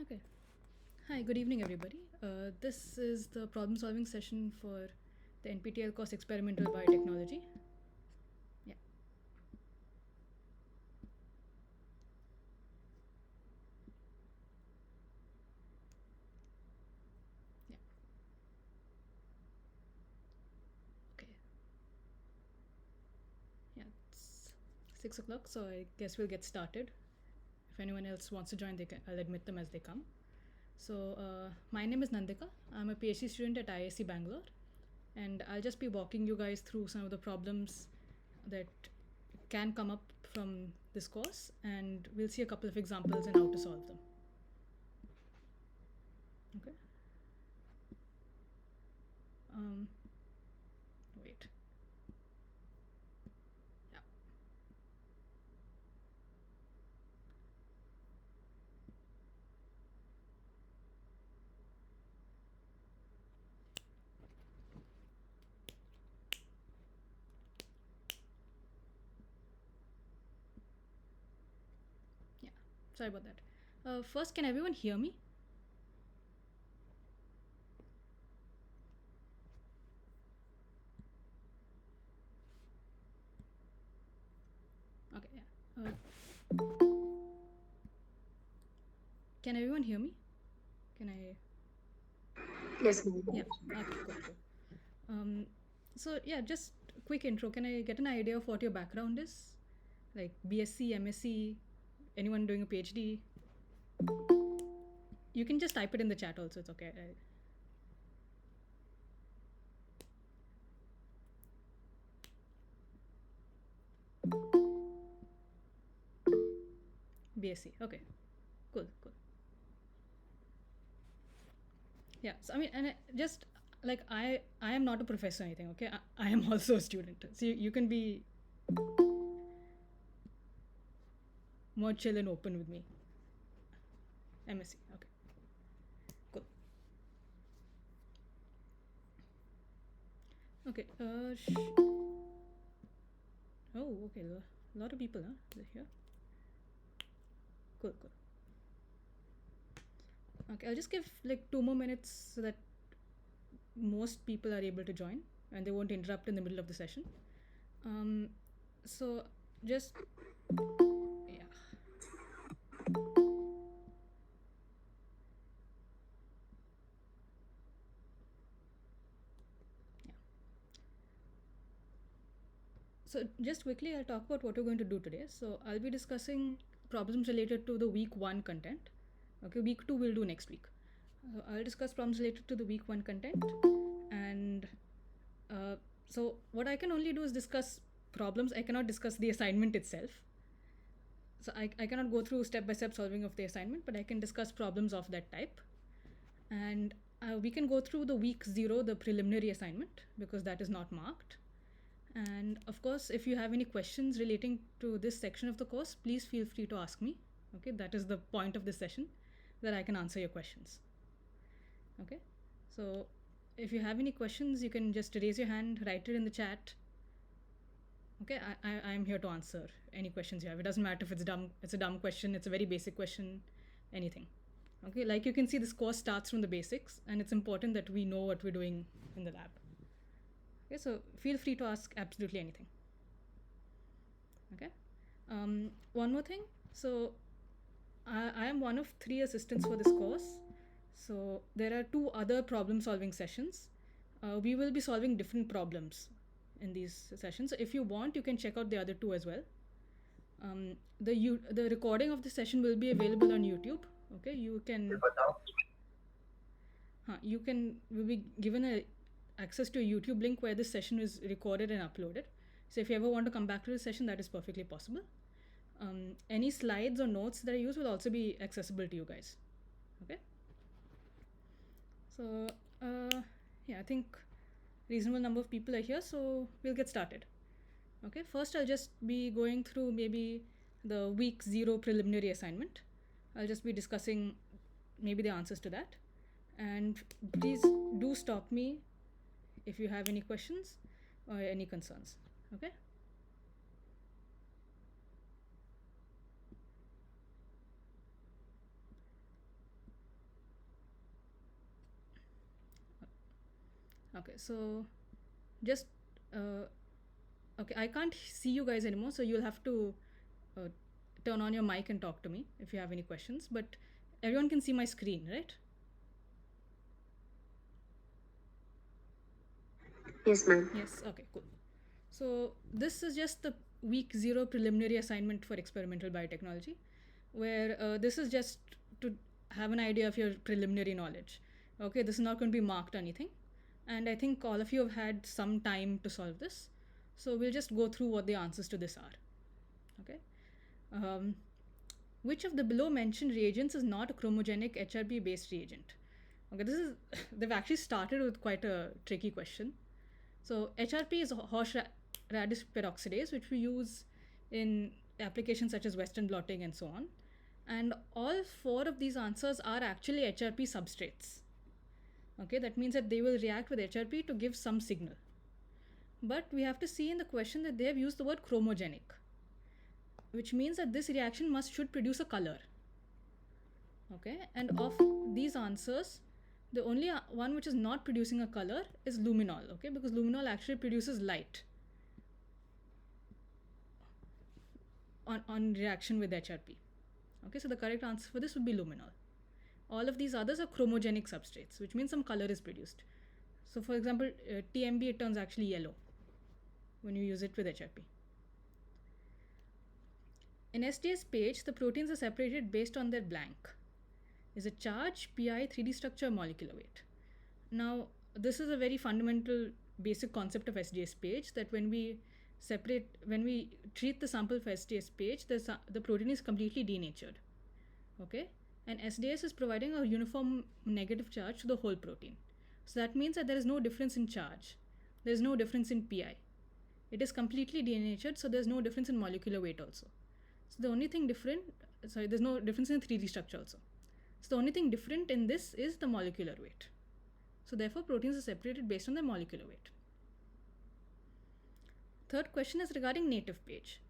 Okay. Hi, good evening, everybody. This is the problem solving session for the NPTEL course Experimental Biotechnology. Yeah. Yeah. Okay. Yeah, it's 6 o'clock, so I guess we'll get started. If anyone else wants to join, I'll admit them as they come. So, my name is Nandika. I'm a PhD student at IISc Bangalore, and I'll just be walking you guys through some of the problems that can come up from this course, and we'll see a couple of examples and how to solve them. Okay. Wait. Yeah. Yeah. Sorry about that. First, can everyone hear me? Okay. Yeah. Can everyone hear me? Can I? Yes, ma'am. Yeah. Okay. Cool. Cool. Um, so yeah, just quick intro. Can I get an idea of what your background is? Like BSc, MSc, anyone doing a PhD? You can just type it in the chat also. It's okay. BSc. Okay. Cool. Cool. Yeah. So I mean, and just like I am not a professor or anything. Okay. I am also a student. So you can be more chill and open with me. MSc. Okay. Cool. Okay. Oh, okay. A lot of people, huh? Is it here? Cool, cool. Okay, I'll just give like 2 more minutes so that most people are able to join and they won't interrupt in the middle of the session. So just yeah. Yeah. So just quickly, I'll talk about what we're going to do today. So I'll be discussing problems related to the week 1 content. Okay, week 2 we'll do next week. I'll discuss problems related to the week 1 content, and so what I can only do is discuss problems. I cannot discuss the assignment itself. So I cannot go through step-by-step solving of the assignment, but I can discuss problems of that type. And we can go through the week 0, the preliminary assignment, because that is not marked. And of course, if you have any questions relating to this section of the course, please feel free to ask me. Okay, that is the point of this session, that I can answer your questions. Okay, so if you have any questions, you can just raise your hand, write it in the chat. Okay, I'm here to answer any questions you have. It doesn't matter if it's a dumb question, it's a very basic question, anything. Okay, like you can see, this course starts from the basics, and it's important that we know what we're doing in the lab. Okay, so feel free to ask absolutely anything. Okay, one more thing. So I am one of 3 assistants for this course. So there are 2 other problem solving sessions. We will be solving different problems in these sessions. So if you want, you can check out the other 2 as well. The recording of the session will be available on YouTube. Okay, you will be given access to a YouTube link where this session is recorded and uploaded. So if you ever want to come back to the session, that is perfectly possible. Any slides or notes that I use will also be accessible to you guys. Okay. So yeah, I think reasonable number of people are here, so we'll get started. Okay, first I'll just be going through maybe the week 0 preliminary assignment. I'll just be discussing maybe the answers to that. And please do stop me if you have any questions or any concerns. Okay. Okay, so just okay, I can't see you guys anymore, so you'll have to turn on your mic and talk to me if you have any questions. But everyone can see my screen, right? Yes, ma'am. Yes. Okay, cool. So this is just the week 0 preliminary assignment for experimental biotechnology, where this is just to have an idea of your preliminary knowledge. Okay, this is not going to be marked or anything. And I think all of you have had some time to solve this. So we'll just go through what the answers to this are. Okay. Which of the below mentioned reagents is not a chromogenic HRP based reagent? Okay, this is they've actually started with quite a tricky question. So HRP is horseradish peroxidase, which we use in applications such as Western blotting and so on. And all 4 of these answers are actually HRP substrates. Okay, that means that they will react with HRP to give some signal. But we have to see in the question that they have used the word chromogenic, which means that this reaction should produce a color. Okay, and of these answers, the only one which is not producing a color is luminol. Okay, because luminol actually produces light on reaction with HRP. Okay, so the correct answer for this would be luminol. All of these others are chromogenic substrates, which means some color is produced. So for example, TMB, it turns actually yellow when you use it with HRP. In SDS page, the proteins are separated based on their blank. Is it charge, pi, 3D structure, molecular weight? Now, this is a very fundamental basic concept of SDS page, that when we treat the sample for SDS page, the protein is completely denatured. Okay, and SDS is providing a uniform negative charge to the whole protein. So that means that there is no difference in charge. There is no difference in pi. It is completely denatured, so there's no difference in molecular weight also. So the only thing different, there's no difference in 3D structure also. So the only thing different in this is the molecular weight. So therefore, proteins are separated based on their molecular weight. Third question is regarding native page.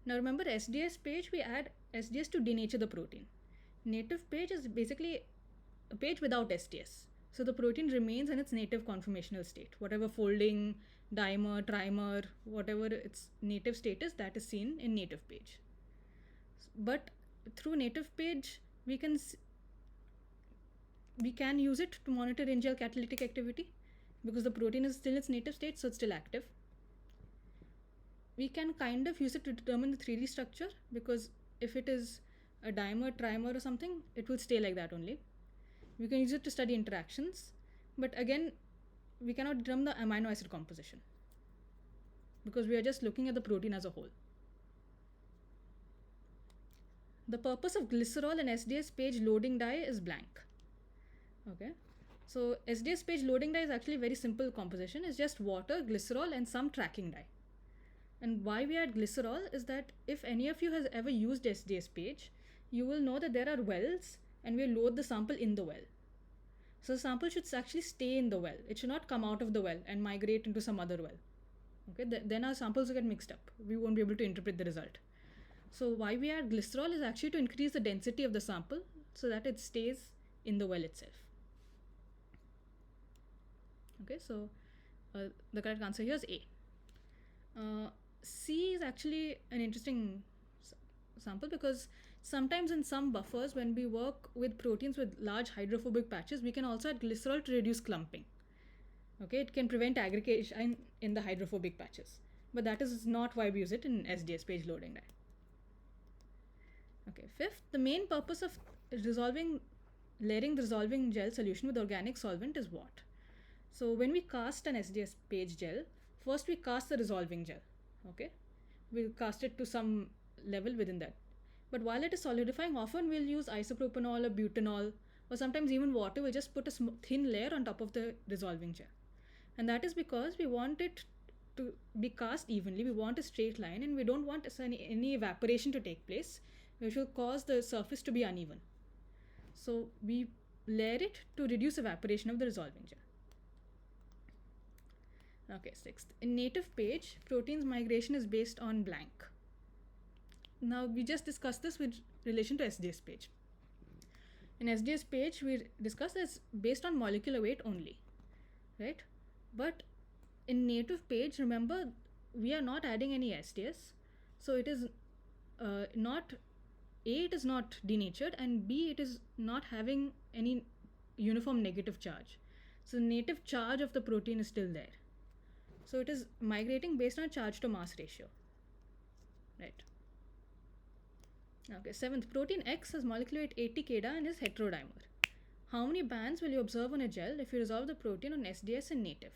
Now remember, SDS page, we add SDS to denature the protein. Native page is basically a page without SDS. So the protein remains in its native conformational state. Whatever folding, dimer, trimer, whatever its native state is, that is seen in native page. But through native page, we can use it to monitor in-gel catalytic activity, because the protein is still in its native state, so it's still active. We can kind of use it to determine the 3D structure, because if it is a dimer, trimer or something, it will stay like that only. We can use it to study interactions, but again, we cannot determine the amino acid composition, because we are just looking at the protein as a whole. The purpose of glycerol and SDS page loading dye is blank. Okay, so SDS page loading dye is actually a very simple composition. It's just water, glycerol, and some tracking dye. And why we add glycerol is that if any of you has ever used SDS page, you will know that there are wells and we load the sample in the well. So the sample should actually stay in the well. It should not come out of the well and migrate into some other well. Okay, then our samples will get mixed up. We won't be able to interpret the result. So why we add glycerol is actually to increase the density of the sample so that it stays in the well itself. Okay, so the correct answer here is A. C is actually an interesting sample because sometimes in some buffers, when we work with proteins with large hydrophobic patches, we can also add glycerol to reduce clumping. Okay, it can prevent aggregation in the hydrophobic patches, but that is not why we use it in SDS page loading dye. Okay, fifth, the main purpose of layering the dissolving gel solution with organic solvent is what? So when we cast an SDS page gel, first we cast the dissolving gel. Okay, we'll cast it to some level within that. But while it is solidifying, often we'll use isopropanol or butanol or sometimes even water. We'll just put a thin layer on top of the dissolving gel. And that is because we want it to be cast evenly. We want a straight line and we don't want any evaporation to take place, which will cause the surface to be uneven. So we layer it to reduce evaporation of the dissolving gel. Okay, sixth. In native page, proteins migration is based on blank. Now we just discussed this with relation to SDS page. In SDS page, we discussed it's based on molecular weight only, right? But in native page, remember, we are not adding any SDS, so it is not A, it is not denatured, and B, it is not having any uniform negative charge. So the native charge of the protein is still there. So it is migrating based on charge to mass ratio, right? Okay, seventh, protein X has molecular weight 80 kDa and is heterodimer. How many bands will you observe on a gel if you resolve the protein on SDS and native?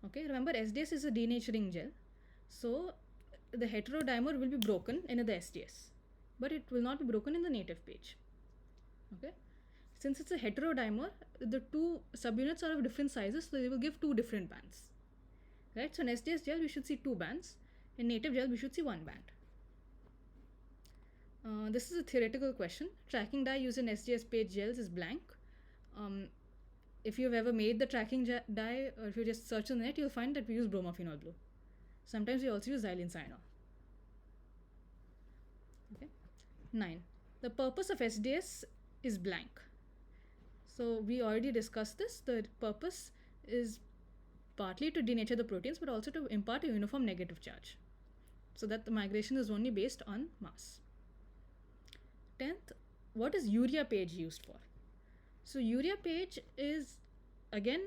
Okay, remember SDS is a denaturing gel, so the heterodimer will be broken in the SDS, but it will not be broken in the native page. Okay, since it's a heterodimer, the two subunits are of different sizes, so they will give two different bands. Right, so in SDS gel we should see two bands. In native gel we should see one band. This is a theoretical question. Tracking dye used in SDS page gels is blank. If you've ever made the tracking dye, or if you just search on the net, you'll find that we use bromophenol blue. Sometimes we also use xylene cyanol. Okay. 9. The purpose of SDS is blank. So we already discussed this. The purpose is partly to denature the proteins, but also to impart a uniform negative charge, so that the migration is only based on mass. 10th, what is urea page used for? So urea page is again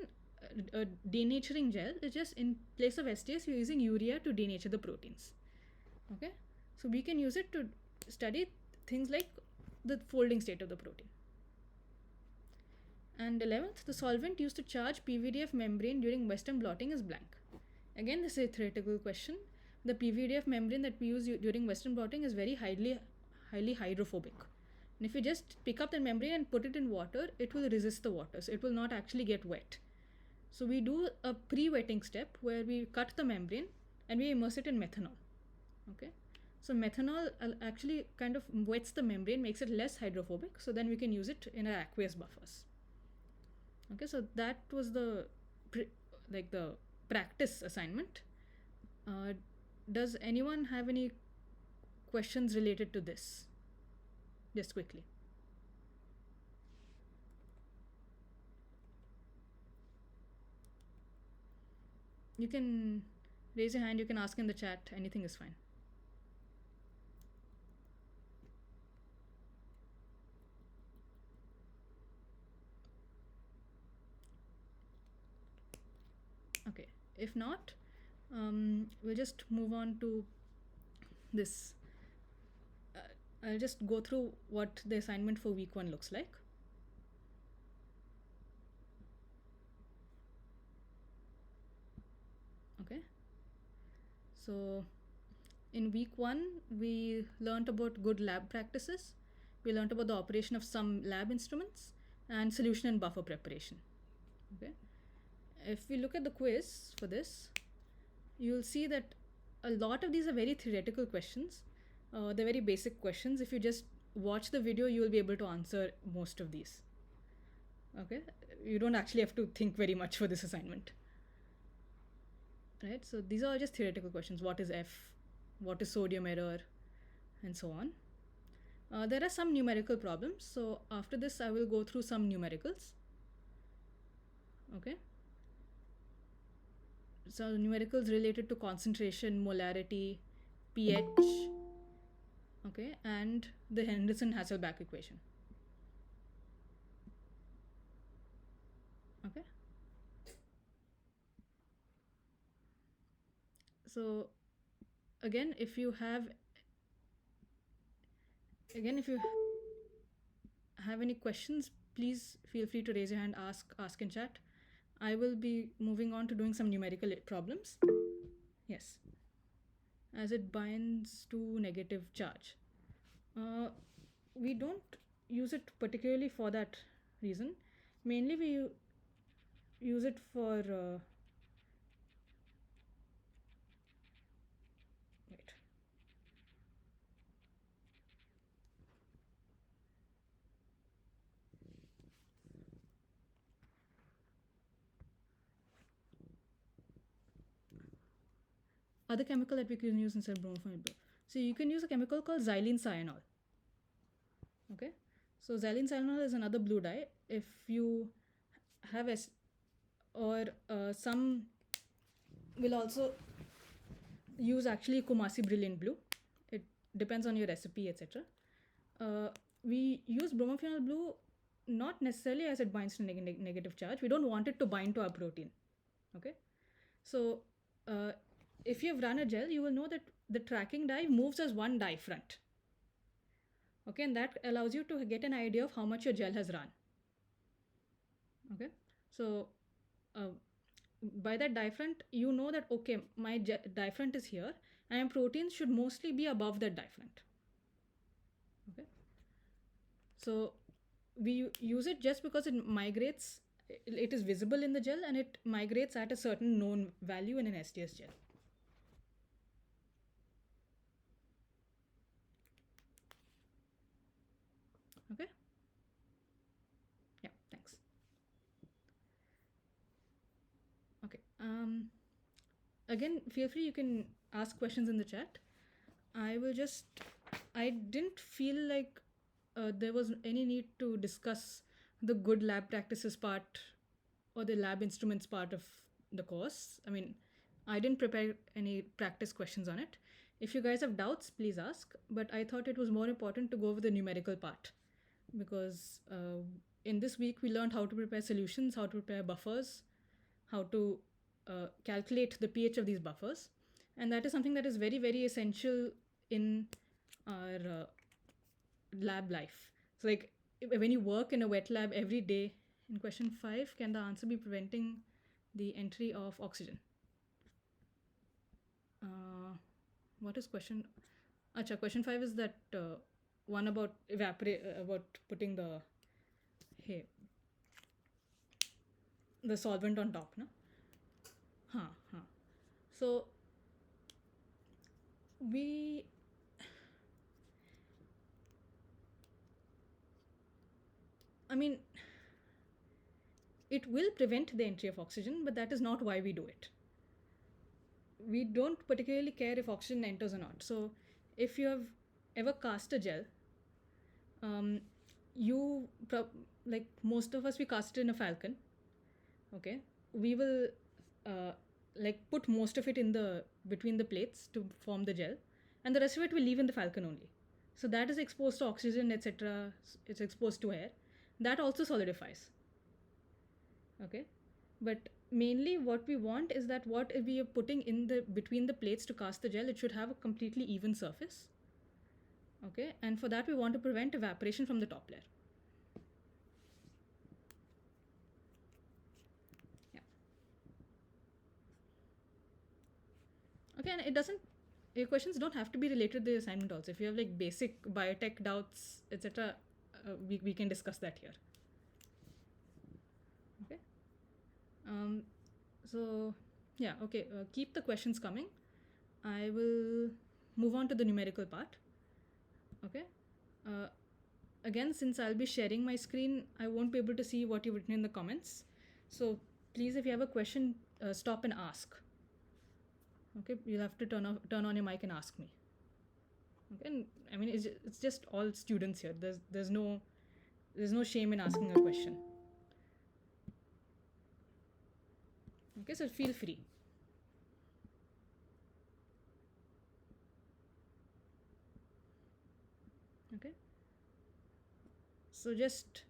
a denaturing gel. It's just in place of SDS we're using urea to denature the proteins. Okay, so we can use it to study things like the folding state of the protein. And 11th, the solvent used to charge PVDF membrane during Western blotting is blank. Again, this is a theoretical question. The PVDF membrane that we use during Western blotting is very highly hydrophobic. And if you just pick up the membrane and put it in water, it will resist the water. So it will not actually get wet. So we do a pre-wetting step where we cut the membrane and we immerse it in methanol. Okay. So methanol actually kind of wets the membrane, makes it less hydrophobic. So then we can use it in our aqueous buffers. Okay, so that was the practice assignment. Does anyone have any questions related to this? Just quickly. You can raise your hand, you can ask in the chat, anything is fine. Okay, if not, we'll just move on to this. I'll just go through what the assignment for week 1 looks like. Okay, so In week 1, we learnt about good lab practices. We learnt about the operation of some lab instruments and solution and buffer preparation. Okay. If we look at the quiz for this, you'll see that a lot of these are very theoretical questions. They're very basic questions. If you just watch the video, you will be able to answer most of these. Okay. You don't actually have to think very much for this assignment. Right. So these are just theoretical questions. What is F? What is sodium error? And so on. There are some numerical problems. So after this, I will go through some numericals. Okay. So numericals related to concentration, molarity, pH, okay, and the Henderson-Hasselbalch equation. Okay. So again, if you have any questions, please feel free to raise your hand, ask in chat. I will be moving on to doing some numerical problems. Yes. As it binds to negative charge. We don't use it particularly for that reason. Mainly we use it for wait. Other chemical that we can use instead of bromophenol blue. So you can use a chemical called xylene cyanol. Okay. So xylene cyanol is another blue dye. If you have some will also use actually Kumasi brilliant blue. It depends on your recipe, etc. We use bromophenol blue not necessarily as it binds to negative charge. We don't want it to bind to our protein. Okay. So if you've run a gel, you will know that the tracking dye moves as one dye front. Okay, and that allows you to get an idea of how much your gel has run. Okay, so by that dye front, you know that okay, my dye front is here, and proteins should mostly be above that dye front. Okay, so we use it just because it migrates. It is visible in the gel and it migrates at a certain known value in an STS gel. Okay. Yeah, thanks. Okay. Again, feel free, you can ask questions in the chat. I didn't feel like there was any need to discuss the good lab practices part or the lab instruments part of the course. I mean, I didn't prepare any practice questions on it. If you guys have doubts, please ask. But I thought it was more important to go over the numerical part because in this week we learned how to prepare solutions, how to prepare buffers, how to calculate the pH of these buffers. And that is something that is very, very essential in our lab life. So, like when you work in a wet lab every day, in question 5, can the answer be preventing the entry of oxygen? What is question? Acha, question 5 is that one about about putting the solvent on top, no? So I mean, it will prevent the entry of oxygen, but that is not why we do it. We don't particularly care if oxygen enters or not. So if you have ever cast a gel, like most of us, we cast it in a falcon. Okay, we will like put most of it in the between the plates to form the gel, and the rest of it will leave in the falcon only. So that is exposed to oxygen, etc. It's exposed to air. That also solidifies. Okay, but mainly what we want is that what we are putting in the between the plates to cast the gel, it should have a completely even surface. Okay, and for that we want to prevent evaporation from the top layer. Yeah. Okay, and it doesn't your questions don't have to be related to the assignment also. If you have like basic biotech doubts, etc., we can discuss that here. Okay. Um, so yeah, okay. Keep the questions coming. I will move on to the numerical part. Okay. Uh, Again, since I'll be sharing my screen, I won't be able to see what you've written in the comments. So please, if you have a question, stop and ask. Okay, you'll have to turn on your mic and ask me. Okay, and I mean it's just all students here. There's no shame in asking a question. Okay, so feel free. Okay, so just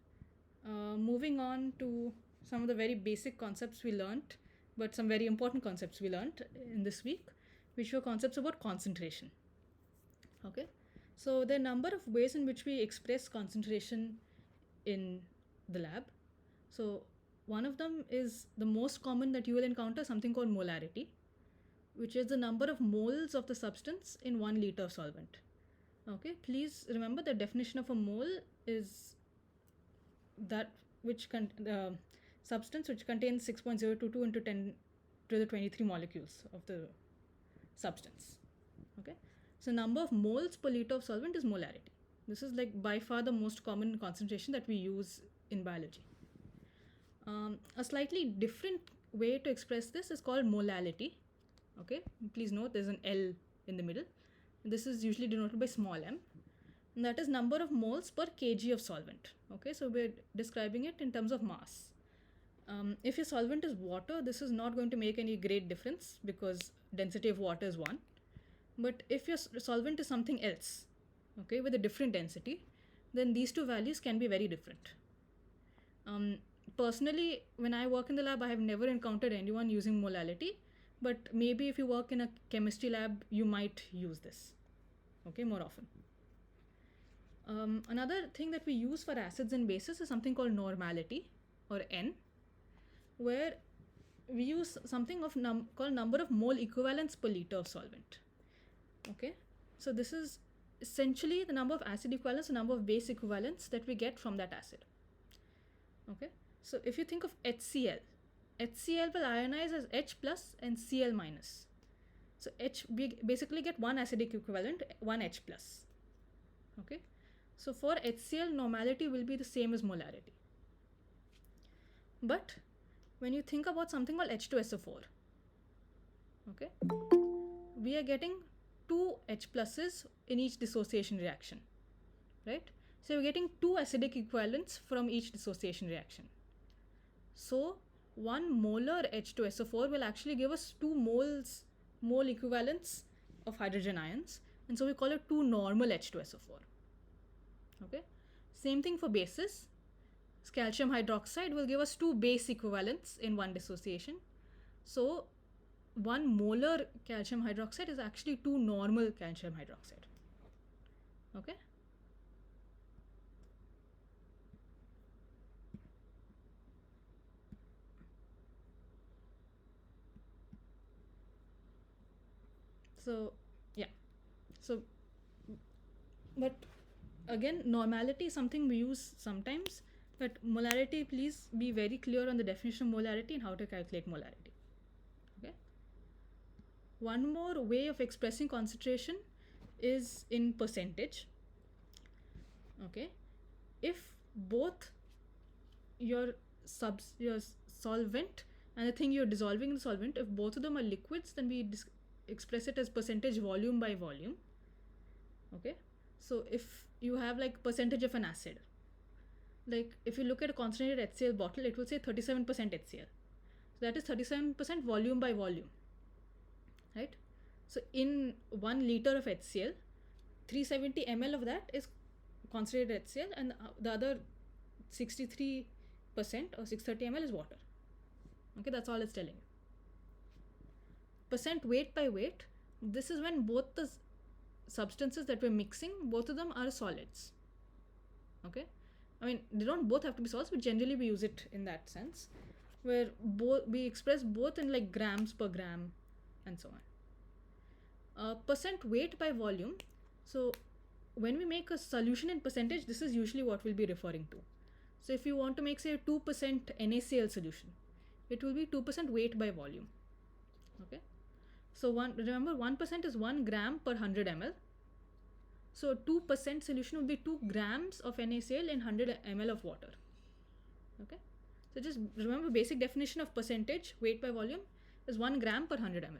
moving on to some of the very basic concepts we learnt, but some very important concepts we learnt in this week, which were concepts about concentration. Okay, so there are a number of ways in which we express concentration in the lab. So one of them is the most common that you will encounter, something called molarity, which is the number of moles of the substance in 1 liter of solvent. Okay, please remember the definition of a mole is that which substance which contains 6.022 into 10 to the 23 molecules of the substance. Okay, so number of moles per liter of solvent is molarity. This is like by far the most common concentration that we use in biology. A slightly different way to express this is called molality. Okay, please note there's an L in the middle. This is usually denoted by small m. And that is number of moles per kg of solvent. Okay, so we're describing it in terms of mass. If your solvent is water, this is not going to make any great difference because density of water is 1. But if your solvent is something else, okay, with a different density, then these two values can be very different. Personally, when I work in the lab, I have never encountered anyone using molality, but maybe if you work in a chemistry lab, you might use this, okay, more often. Another thing that we use for acids and bases is something called normality, or N, where we use something of called number of mole equivalents per liter of solvent. Okay, so this is essentially the number of acid equivalents, the number of base equivalents that we get from that acid. Okay, so if you think of HCl, HCl will ionize as H plus and Cl minus. So we basically get one acidic equivalent, one H plus. Okay, so for HCl, normality will be the same as molarity. But when you think about something called H2SO4, okay, we are getting 2 H pluses in each dissociation reaction, right? So we're getting 2 acidic equivalents from each dissociation reaction. So 1 molar H2SO4 will actually give us 2 mole equivalents of hydrogen ions, and so we call it 2 normal H2SO4. Okay, same thing for bases. Calcium hydroxide will give us 2 base equivalents in one dissociation. So 1 molar calcium hydroxide is actually 2 normal calcium hydroxide. Okay, so yeah, so but again, normality is something we use sometimes, but molarity, please be very clear on the definition of molarity and how to calculate molarity. Okay, one more way of expressing concentration is in percentage. Okay, if both your solvent and the thing you're dissolving in the solvent, if both of them are liquids, then we express it as percentage volume by volume. Okay, so if you have like percentage of an acid, like if you look at a concentrated HCl bottle, it will say 37% HCl. So that is 37% volume by volume, right? So in 1 liter of HCl, 370 ml of that is concentrated HCl, and the other 63% or 630 ml is water. Okay, that's all it's telling you. Percent weight by weight, this is when both the substances that we're mixing, both of them are solids. Okay, I mean, they don't both have to be solids, but generally we use it in that sense, where we express both in like grams per gram and so Percent weight by volume. So when we make a solution in percentage, this is usually what we'll be referring to. So if you want to make, say, a 2% NaCl solution, it will be 2% weight by volume. Okay. So remember 1% is 1 gram per 100 ml. So 2% solution will be 2 grams of NaCl in 100 ml of water. Okay. So just remember, basic definition of percentage weight by volume is 1 gram per 100 ml.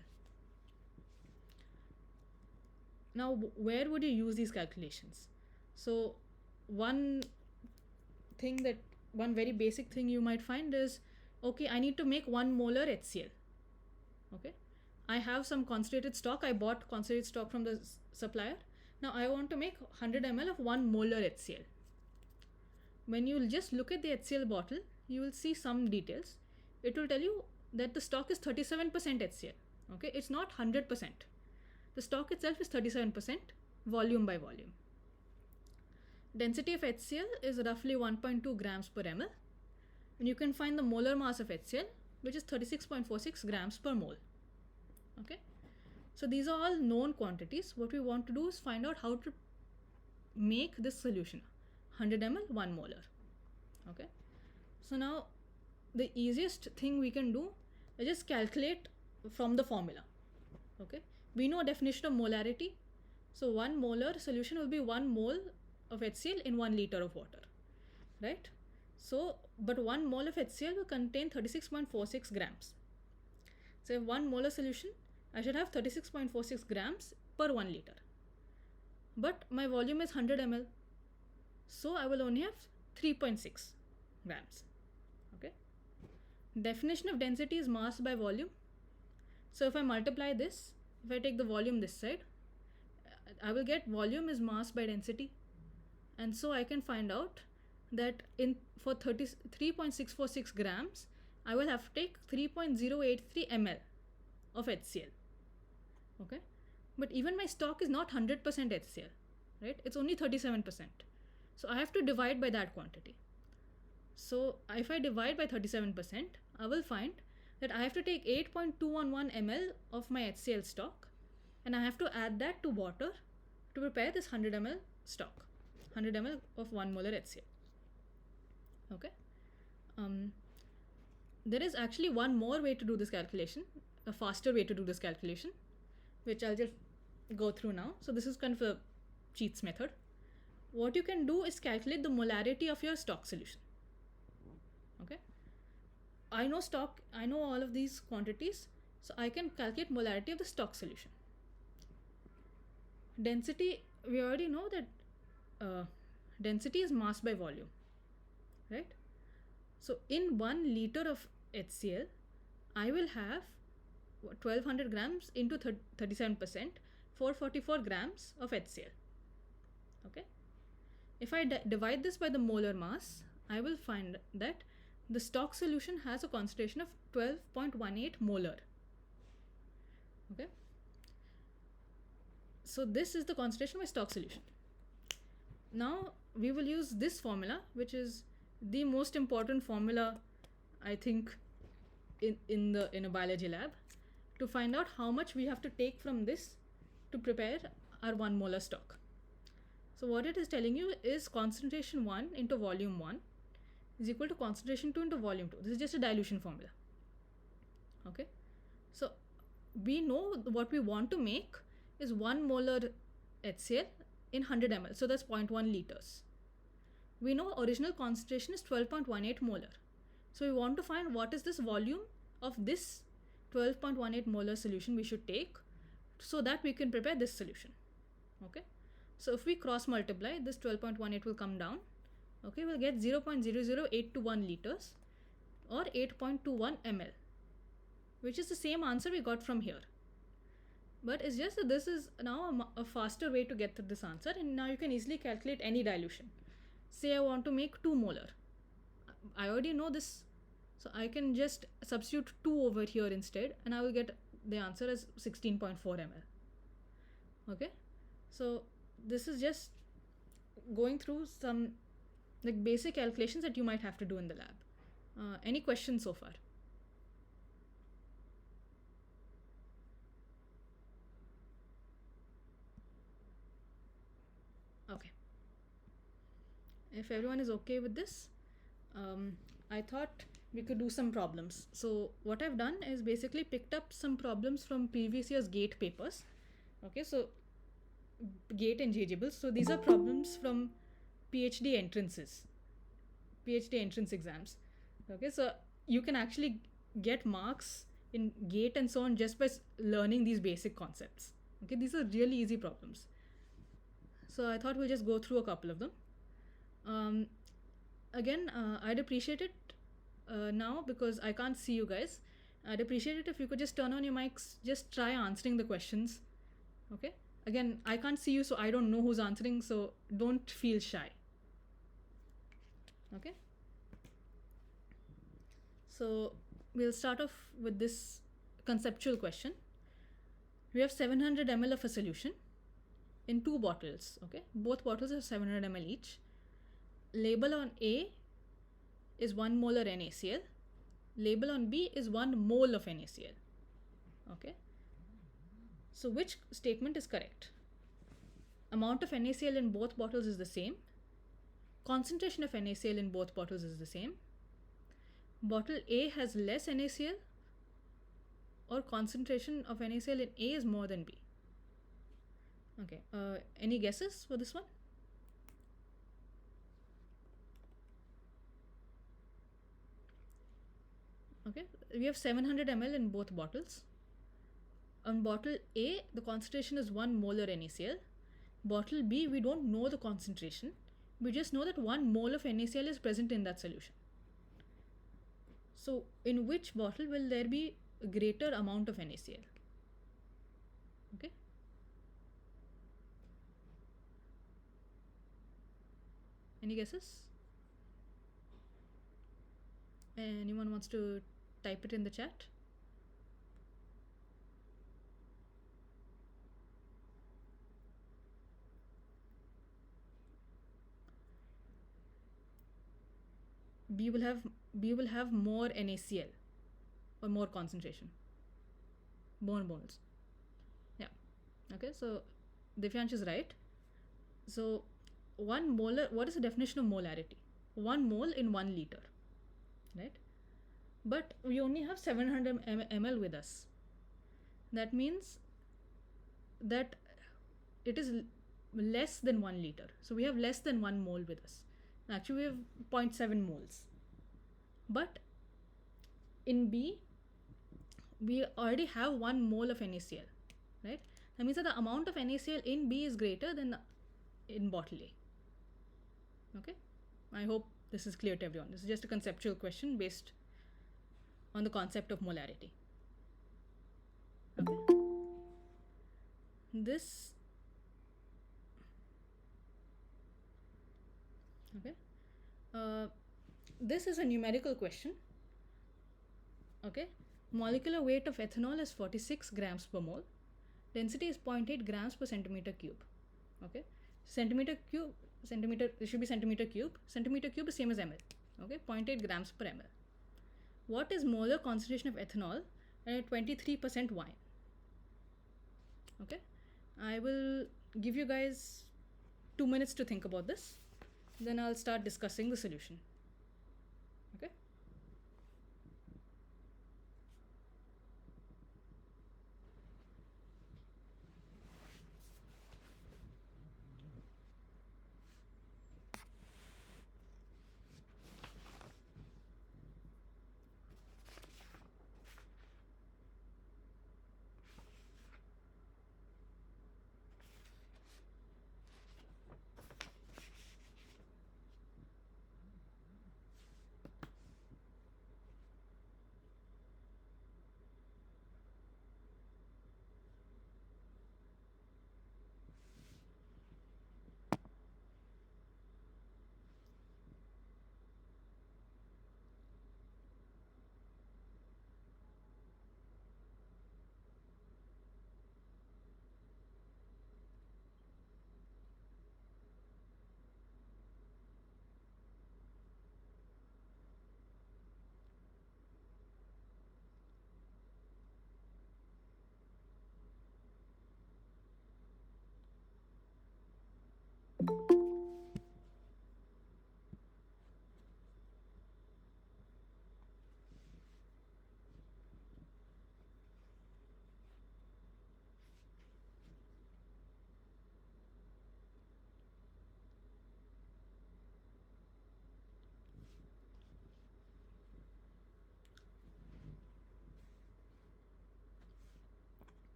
Now, where would you use these calculations? So one very basic thing you might find is, okay, I need to make 1 molar HCl. Okay. I have some concentrated stock. I bought concentrated stock from the supplier. Now I want to make 100 ml of 1 molar HCl. When you just look at the HCl bottle, you will see some details. It will tell you that the stock is 37% HCl. Okay, it's not 100%. The stock itself is 37% volume by volume. Density of HCl is roughly 1.2 grams per ml. And you can find the molar mass of HCl, which is 36.46 grams per mole. Okay, so these are all known quantities. What we want to do is find out how to make this solution, 100 ml 1 molar. Okay, so now the easiest thing we can do is just calculate from the formula. Okay, we know a definition of molarity. So 1 molar solution will be 1 mole of HCl in 1 liter of water, right? So, but 1 mole of HCl will contain 36.46 grams. So 1 molar solution, I should have 36.46 grams per 1 liter. But my volume is 100 ml. So I will only have 3.6 grams. Okay. Definition of density is mass by volume. So if I multiply this, if I take the volume this side, I will get volume is mass by density. And so I can find out that for 3.646 grams, I will have to take 3.083 ml of HCl. Okay, but even my stock is not 100% HCl, right? It's only 37%. So I have to divide by that quantity. So if I divide by 37%, I will find that I have to take 8.211 ml of my HCl stock, and I have to add that to water to prepare this 100 ml stock, 100 ml of 1 molar HCl. Okay. There is actually one more way to do this calculation, a faster way to do this calculation, which I'll just go through now. So this is kind of a cheats method. What you can do is calculate the molarity of your stock solution. Okay. I know all of these quantities, so I can calculate molarity of the stock solution. Density, we already know that density is mass by volume, right? So in 1 liter of HCl, I will have 1200 grams into 37%, 444 grams of HCl. Okay. If I divide this by the molar mass, I will find that the stock solution has a concentration of 12.18 molar. Okay. So this is the concentration of my stock solution. Now we will use this formula, which is the most important formula, I think, in a biology lab, to find out how much we have to take from this to prepare our 1 molar stock. So what it is telling you is concentration 1 into volume 1 is equal to concentration 2 into volume 2. This is just a dilution formula. Okay. So we know what we want to make is 1 molar HCl in 100 ml. So that's 0.1 liters. We know original concentration is 12.18 molar. So we want to find what is this volume of this 12.18 molar solution we should take so that we can prepare this solution. Okay. So if we cross multiply, this 12.18 will come down. Okay, we'll get 0.00821 liters or 8.21 ml, which is the same answer we got from here. But it's just that this is now a faster way to get to this answer, and now you can easily calculate any dilution. Say I want to make 2 molar. I already know this, so I can just substitute 2 over here instead, and I will get the answer as 16.4 ml. Okay, so this is just going through some like basic calculations that you might have to do in the lab. Any questions so far? If everyone is okay with this, um, I thought we could do some problems. So what I've done is basically picked up some problems from previous year's GATE papers. Okay, so GATE and JGBL. So these are problems from PhD entrances, PhD entrance exams. Okay, so you can actually get marks in GATE and so on just by learning these basic concepts. Okay, these are really easy problems. So I thought we'll just go through a couple of them. Um, Again, I'd appreciate it now because I can't see you guys. I'd appreciate it if you could just turn on your mics, just try answering the questions. Okay? Again, I can't see you, so I don't know who's answering, so don't feel shy. Okay? So we'll start off with this conceptual question. We have 700 ml of a solution in 2 bottles. Okay? Both bottles are 700 ml each. Label on A is 1 molar NaCl. Label on B is 1 mole of NaCl. Okay? So which statement is correct? Amount of NaCl in both bottles is the same. Concentration of NaCl in both bottles is the same. Bottle A has less NaCl, or concentration of NaCl in A is more than B. Okay, any guesses for this one? Okay, we have 700 ml in both bottles. On bottle A, the concentration is 1 molar NaCl. Bottle B, we don't know the concentration. We just know that 1 mole of NaCl is present in that solution. So, in which bottle will there be a greater amount of NaCl? Okay. Any guesses? Anyone wants to type it in the chat? B will have more NaCl or more concentration. More moles. Yeah. Okay, so Divyansh is right. So 1 molar, what is the definition of molarity? 1 mole in 1 liter. Right? But we only have 700 ml with us. That means that it is less than 1 liter. So we have less than 1 mole with us. Actually, we have 0.7 moles. But in B, we already have 1 mole of NaCl, right? That means that the amount of NaCl in B is greater than in bottle A. Okay? I hope this is clear to everyone. This is just a conceptual question based on the concept of molarity. Okay? This okay. This is a numerical question. Okay, molecular weight of ethanol is 46 grams per mole. Density is 0.8 grams per centimeter cube. Okay, centimeter, it should be centimeter cube. Centimeter cube is same as ml. Okay, 0.8 grams per ml. What is molar concentration of ethanol at 23% wine? Okay, I will give you guys 2 minutes to think about this. Then I'll start discussing the solution. Okay.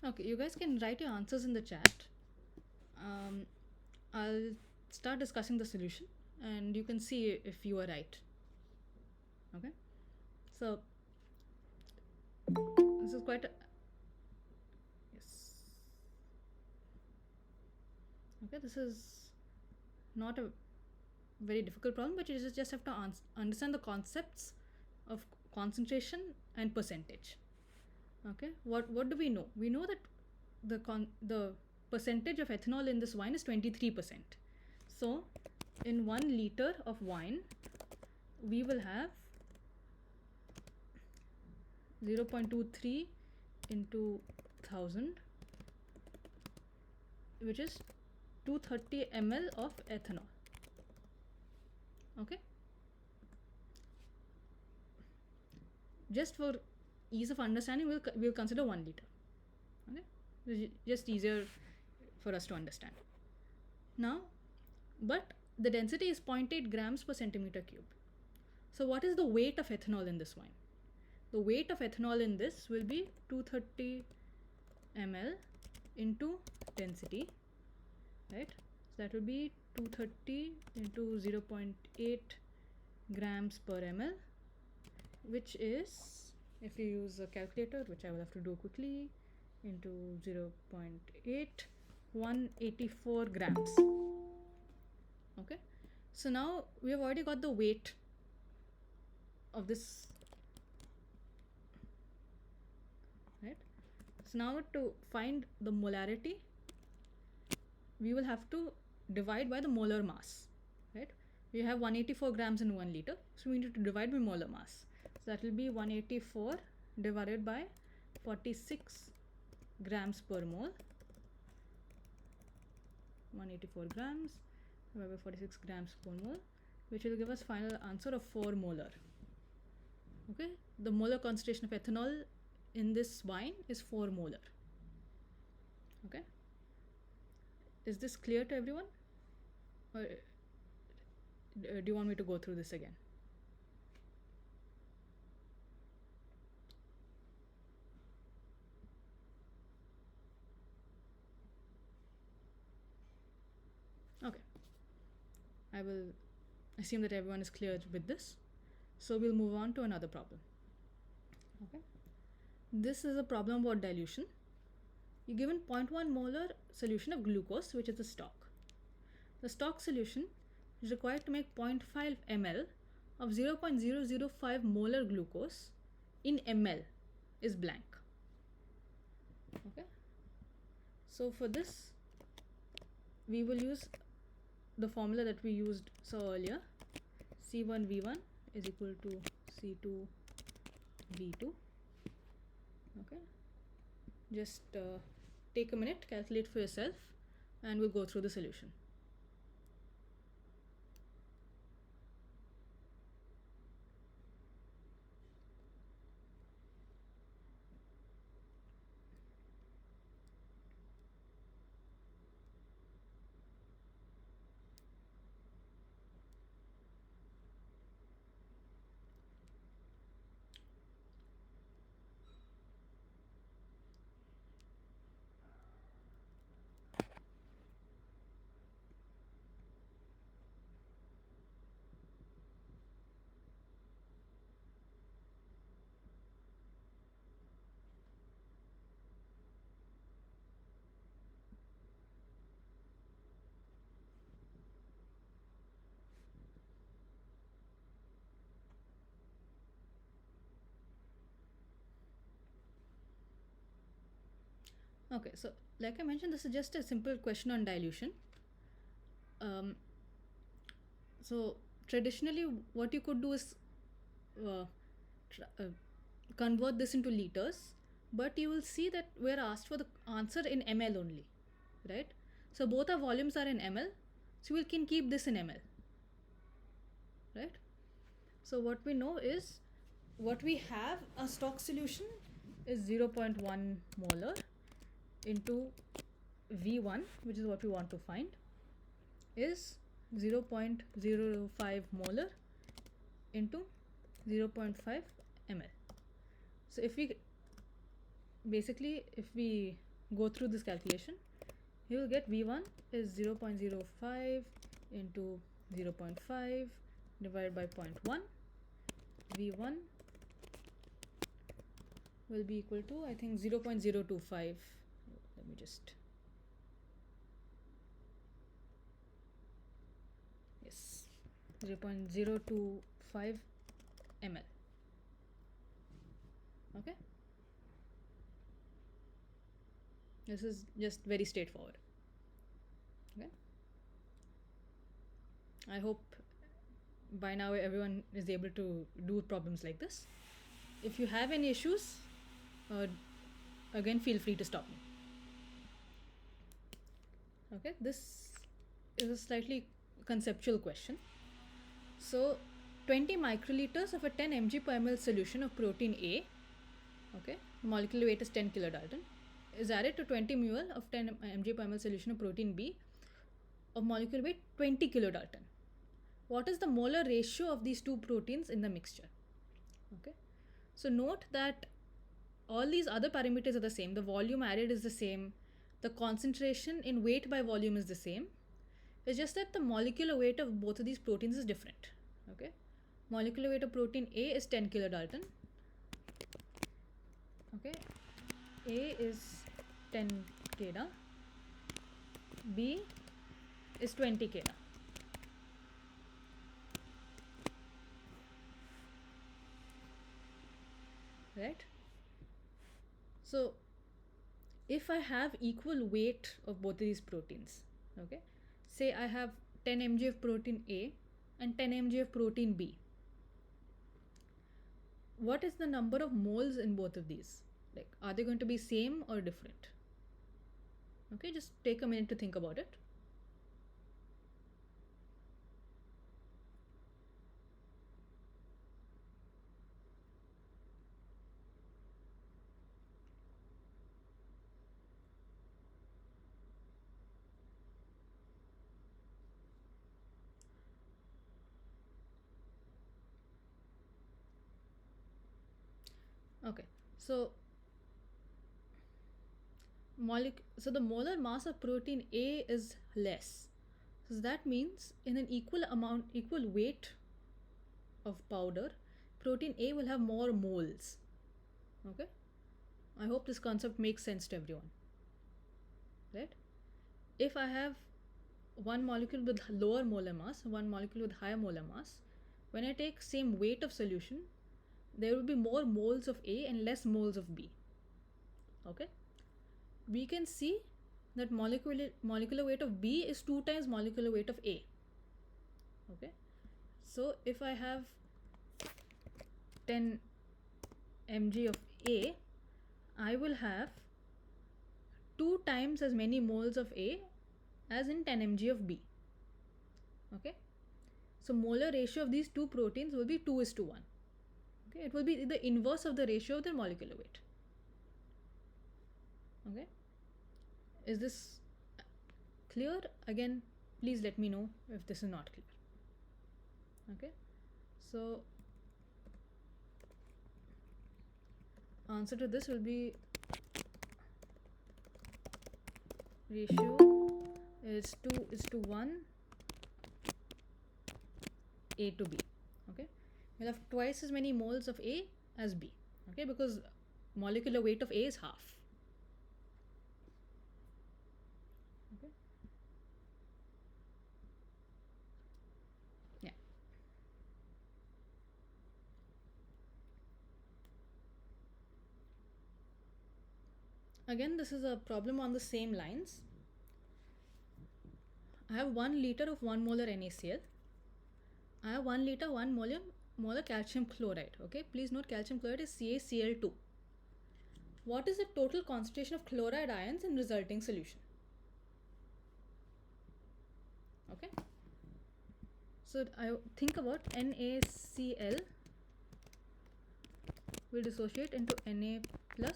Okay, you guys can write your answers in the chat. I'll start discussing the solution and you can see if you are right. Okay, so this is quite a, yes. Okay, this is not a very difficult problem, but you just have to understand the concepts of concentration and percentage. Okay, what do we know? We know that the percentage of ethanol in this wine is 23%. So in 1 liter of wine we will have 0.23 into 1000, which is 230 ml of ethanol. Okay, just for ease of understanding we'll consider 1 liter. Okay, it's just easier for us to understand now. But the density is 0.8 grams per centimeter cube. So what is the weight of ethanol in this wine? The weight of ethanol in this will be 230 ml into density, right? So that will be 230 into 0.8 grams per ml, which is, if you use a calculator, which I will have to do quickly, into 0.8, 184 grams. Okay, so now we have already got the weight of this, right? So now to find the molarity, we will have to divide by the molar mass, right? We have 184 grams in 1 liter, so we need to divide by molar mass. So that will be 184 divided by 46 grams per mole. 184 grams divided by 46 grams per mole, which will give us final answer of 4 molar. Okay, the molar concentration of ethanol in this wine is 4 molar. Okay, is this clear to everyone, or do you want me to go through this again? Okay, I will assume that everyone is clear with this, so we'll move on to another problem. Okay, this is a problem about dilution. You're given 0.1 molar solution of glucose, which is the stock. The stock solution is required to make 0.5 ml of 0.005 molar glucose in ml is blank. Okay, so for this we will use the formula that we used earlier. C1V1 is equal to C2V2. Okay, just take a minute, calculate for yourself, and we'll go through the solution. Okay, so like I mentioned, this is just a simple question on dilution. So traditionally what you could do is uh, convert this into liters, but you will see that we're asked for the answer in ml only, right? So both our volumes are in ml, so we can keep this in ml, right? So what we know is, what we have a stock solution is 0.1 molar into V1, which is what we want to find, is 0.05 molar into 0.5 ml. So if we go through this calculation, you will get V1 is 0.05 into 0.5 divided by 0.1. V1 will be equal to, I think, 0.025. Let me just, yes, 0.025 ml. Okay, this is just very straightforward. Okay, I hope by now everyone is able to do problems like this. If you have any issues, again, feel free to stop me. Okay, this is a slightly conceptual question. So 20 microliters of a 10 mg per ml solution of protein A, okay, molecular weight is 10 kilodalton, is added to 20 ml of 10 mg per ml solution of protein B of molecular weight 20 kilodalton. What is the molar ratio of these two proteins in the mixture? Okay, so note that all these other parameters are the same. The volume added is the same. The concentration in weight by volume is the same. It's just that the molecular weight of both of these proteins is different. Okay, molecular weight of protein A is 10 kilodalton. Okay, A is 10 kda, B is 20 kda. Right? So if I have equal weight of both of these proteins, okay, say I have 10 mg of protein A and 10 mg of protein B, what is the number of moles in both of these? Like, are they going to be same or different? Okay, just take a minute to think about it. Okay, so so the molar mass of protein A is less. So that means in an equal weight of powder, protein A will have more moles. Okay, I hope this concept makes sense to everyone. Right? If I have one molecule with lower molar mass, one molecule with higher molar mass, when I take same weight of solution, there will be more moles of A and less moles of B. Okay, we can see that molecular weight of B is 2 times molecular weight of A. Okay, so if I have 10 mg of A, I will have 2 times as many moles of A as in 10 mg of B. Okay, so molar ratio of these two proteins will be 2:1. Okay, it will be the inverse of the ratio of their molecular weight. Okay, is this clear? Again, please let me know if this is not clear. Okay, so answer to this will be ratio is 2:1 A to B. Okay, we'll have twice as many moles of A as B. Okay, because molecular weight of A is half. Okay, yeah. Again, this is a problem on the same lines. I have 1 liter of 1 molar NaCl. I have 1 liter 1 molar calcium chloride. Okay, please note calcium chloride is CaCl2. What is the total concentration of chloride ions in resulting solution? Okay, so I think about NaCl will dissociate into Na plus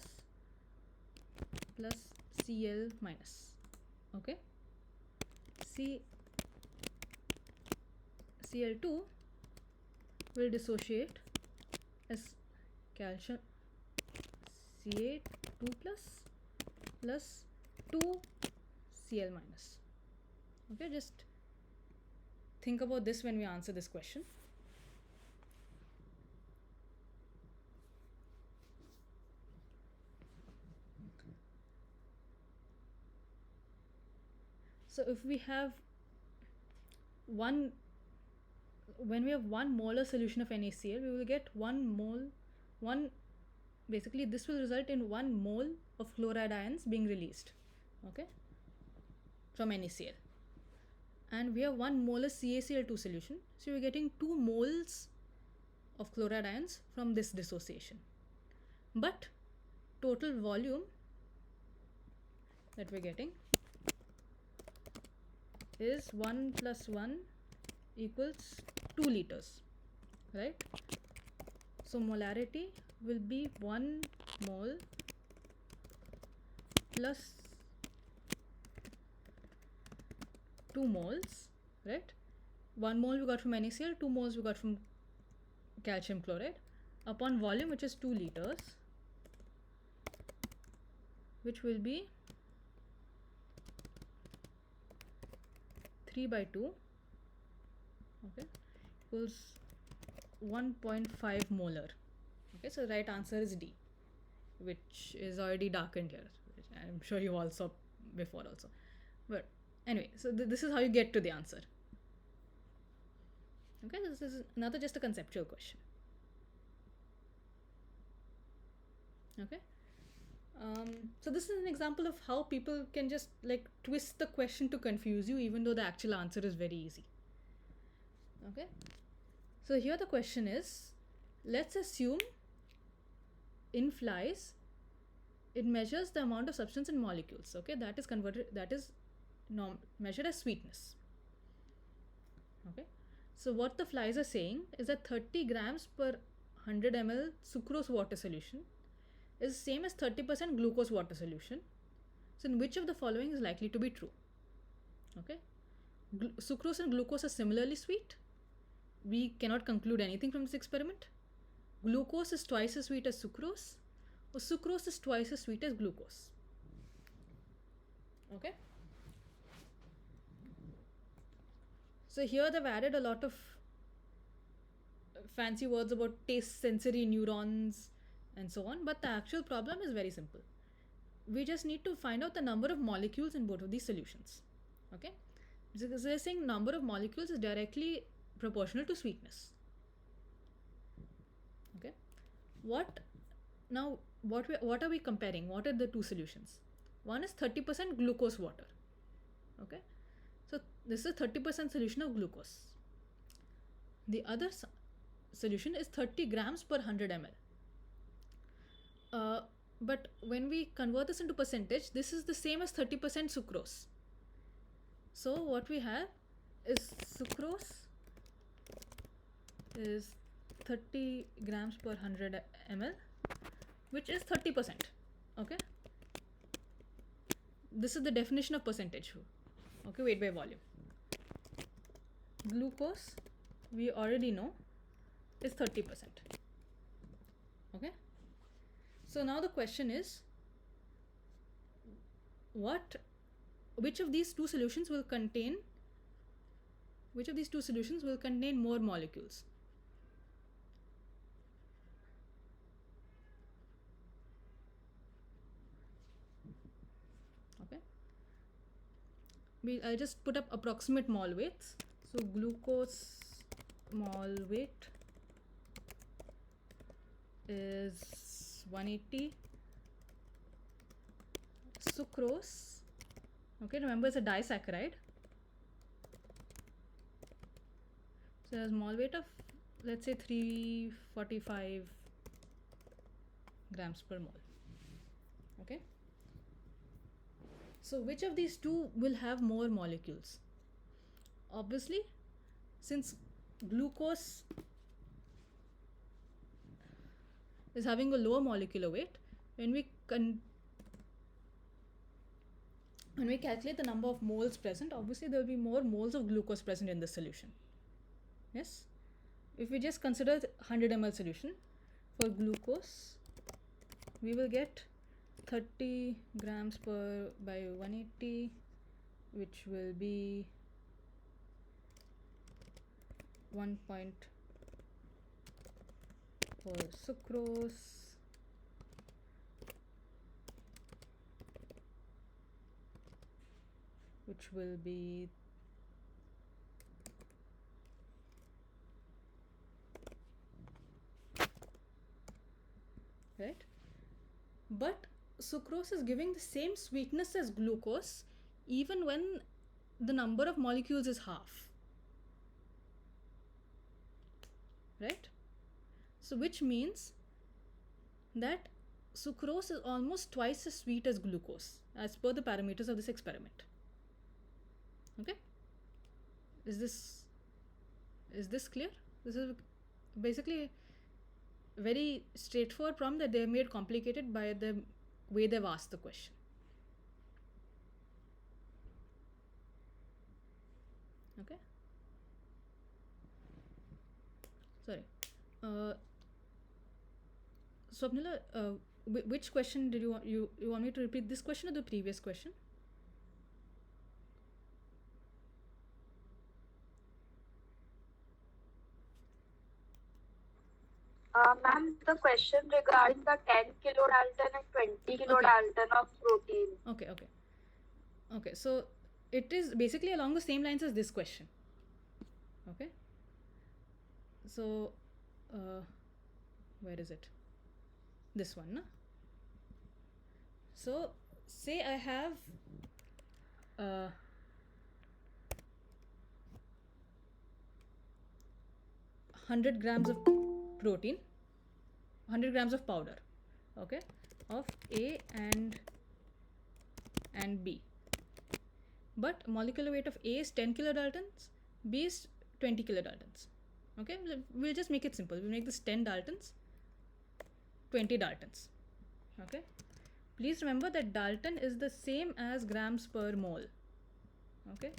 Cl minus. Okay, Cl2 will dissociate as calcium Ca2 plus plus 2 Cl minus. Okay, just think about this when we answer this question. So if we have when we have 1 molar solution of NaCl, we will get 1 basically this will result in 1 mole of chloride ions being released, okay, from NaCl. And we have 1 molar CaCl2 solution, so we're getting 2 moles of chloride ions from this dissociation. But total volume that we're getting is 1 plus 1 equals 2 liters, right? So molarity will be 1 mole plus 2 moles, right? 1 mole we got from NaCl, 2 moles we got from calcium chloride, upon volume, which is 2 liters, which will be 3 by 2, okay, equals 1.5 molar. Okay, so the right answer is D, which is already darkened here, which I'm sure you all saw before also. But anyway, so this is how you get to the answer. Okay, this is another just a conceptual question. Okay, so this is an example of how people can just like twist the question to confuse you, even though the actual answer is very easy. Okay, so here the question is, let's assume in flies it measures the amount of substance in molecules, okay, that is measured as sweetness. Okay, so what the flies are saying is that 30 grams per 100 ml sucrose water solution is the same as 30% glucose water solution. So in which of the following is likely to be true? Okay, sucrose and glucose are similarly sweet. We cannot conclude anything from this experiment. Glucose is twice as sweet as sucrose, or sucrose is twice as sweet as glucose. Okay, so here they've added a lot of fancy words about taste sensory neurons and so on, but the actual problem is very simple. We just need to find out the number of molecules in both of these solutions. Okay, because they're saying number of molecules is directly proportional to sweetness. Okay, what are we comparing? What are the two solutions? One is 30% glucose water. Okay, so this is a 30% solution of glucose. The other solution is 30 grams per 100 ml. But when we convert this into percentage, this is the same as 30% sucrose. So what we have is sucrose is 30 grams per 100 ml, which is 30%. Okay, this is the definition of percentage. Okay, weight by volume. Glucose, we already know, is 30%. Okay, so now the question is, which of these two solutions will contain more molecules? Okay, I'll just put up approximate mole weights. So glucose mole weight is 180. Sucrose, okay, remember it's a disaccharide, so it has mole weight of, let's say, 345 grams per mole. Okay, so which of these two will have more molecules? Obviously, since glucose is having a lower molecular weight, when we calculate the number of moles present, obviously there will be more moles of glucose present in the solution. Yes, if we just consider 100 ml solution, for glucose we will get 30 grams per by 180, which will be 1 point for sucrose, which will be right. But sucrose is giving the same sweetness as glucose even when the number of molecules is half, right? So which means that sucrose is almost twice as sweet as glucose as per the parameters of this experiment. Okay, is this clear? This is basically very straightforward problem that they made complicated by the way they've asked the question. Okay, sorry. Swapnila, which question did you want me to repeat, this question or the previous question? Ma'am, the question regarding the 10 kilodalton and 20 Okay. kilodalton of protein. Okay, so it is basically along the same lines as this question. Okay, so where is it? This one, no? So say I have 100 grams of protein, 100 grams of powder, okay, of A and B. But molecular weight of A is 10 kilodaltons, B is 20 kilodaltons. Okay, we'll just make it simple. We'll make this 10 daltons, 20 daltons. Okay, please remember that dalton is the same as grams per mole. Okay,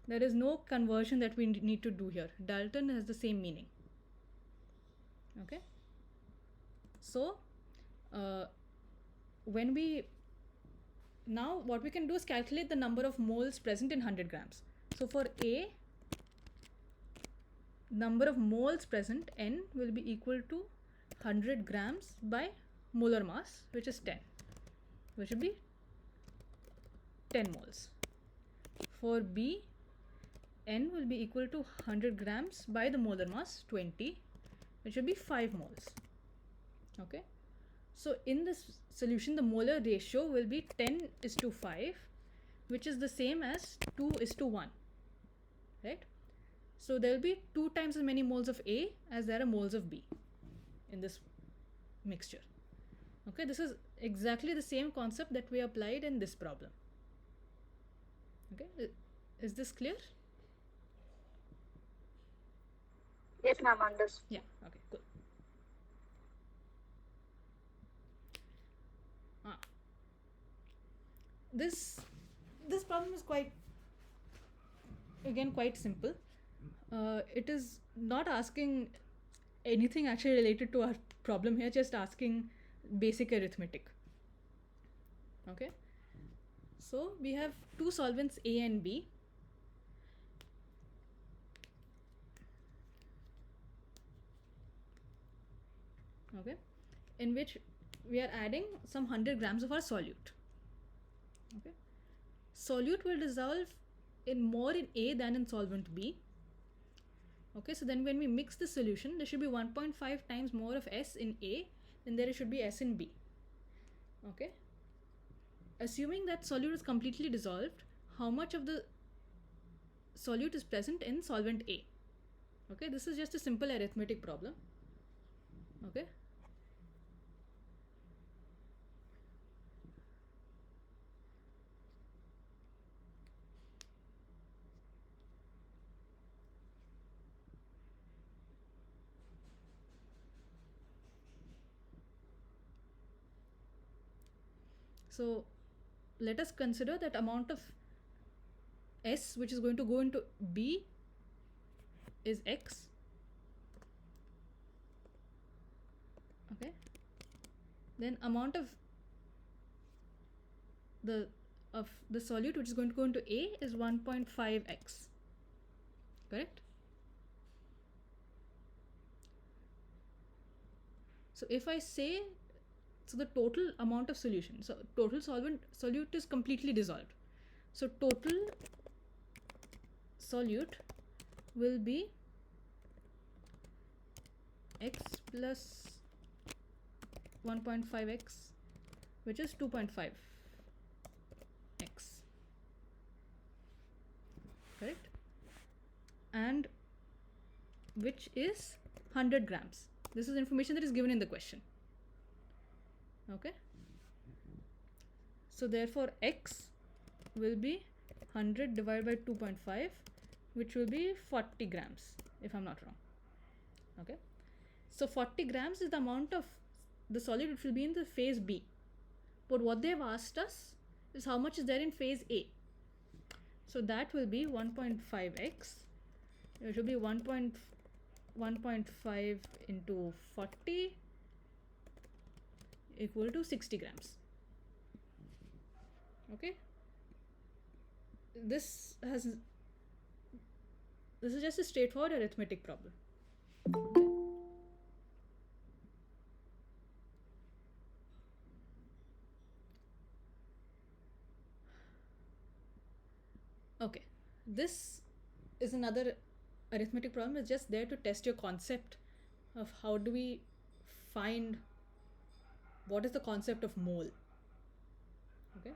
there is no conversion that we need to do here. Dalton has the same meaning. Okay, so when we now what we can do is calculate the number of moles present in 100 grams. So for A, number of moles present, N, will be equal to 100 grams by molar mass, which is 10, which will be 10 moles. For B, N will be equal to 100 grams by the molar mass, 20, which will be 5 moles. Okay, so in this solution the molar ratio will be 10:5, which is the same as 2:1, right? So there will be 2 times as many moles of A as there are moles of B in this mixture. Okay, this is exactly the same concept that we applied in this problem. Okay, is this clear? Yes, ma'am, understood. Yeah, okay, cool. This problem is quite simple. It is not asking anything actually related to our problem here, just asking basic arithmetic. Okay, so we have two solvents A and B. Okay, in which we are adding some 100 grams of our solute. Okay, solute will dissolve in more in A than in solvent B. Okay, so then when we mix the solution, there should be 1.5 times more of S in A than there should be S in B. Okay, assuming that solute is completely dissolved, how much of the solute is present in solvent A? Okay, this is just a simple arithmetic problem. Okay, so let us consider that amount of S which is going to go into B is X. Okay, then amount of the solute which is going to go into A is 1.5x. Correct? So if I say, so the total amount of solution, so total solute is completely dissolved. So total solute will be x plus 1.5x, which is 2.5x. Correct? And which is 100 grams. This is information that is given in the question. Okay? So therefore x will be 100 divided by 2.5, which will be 40 grams, if I'm not wrong. Okay? So 40 grams is the amount of the solid which will be in the phase B. But what they've asked us is how much is there in phase A. So that will be 1.5x. It will be 1.5 into 40 equal to 60 grams. Okay? This is just a straightforward arithmetic problem. Okay, this is another arithmetic problem. It's just there to test your concept of how do we find what is the concept of mole. Okay,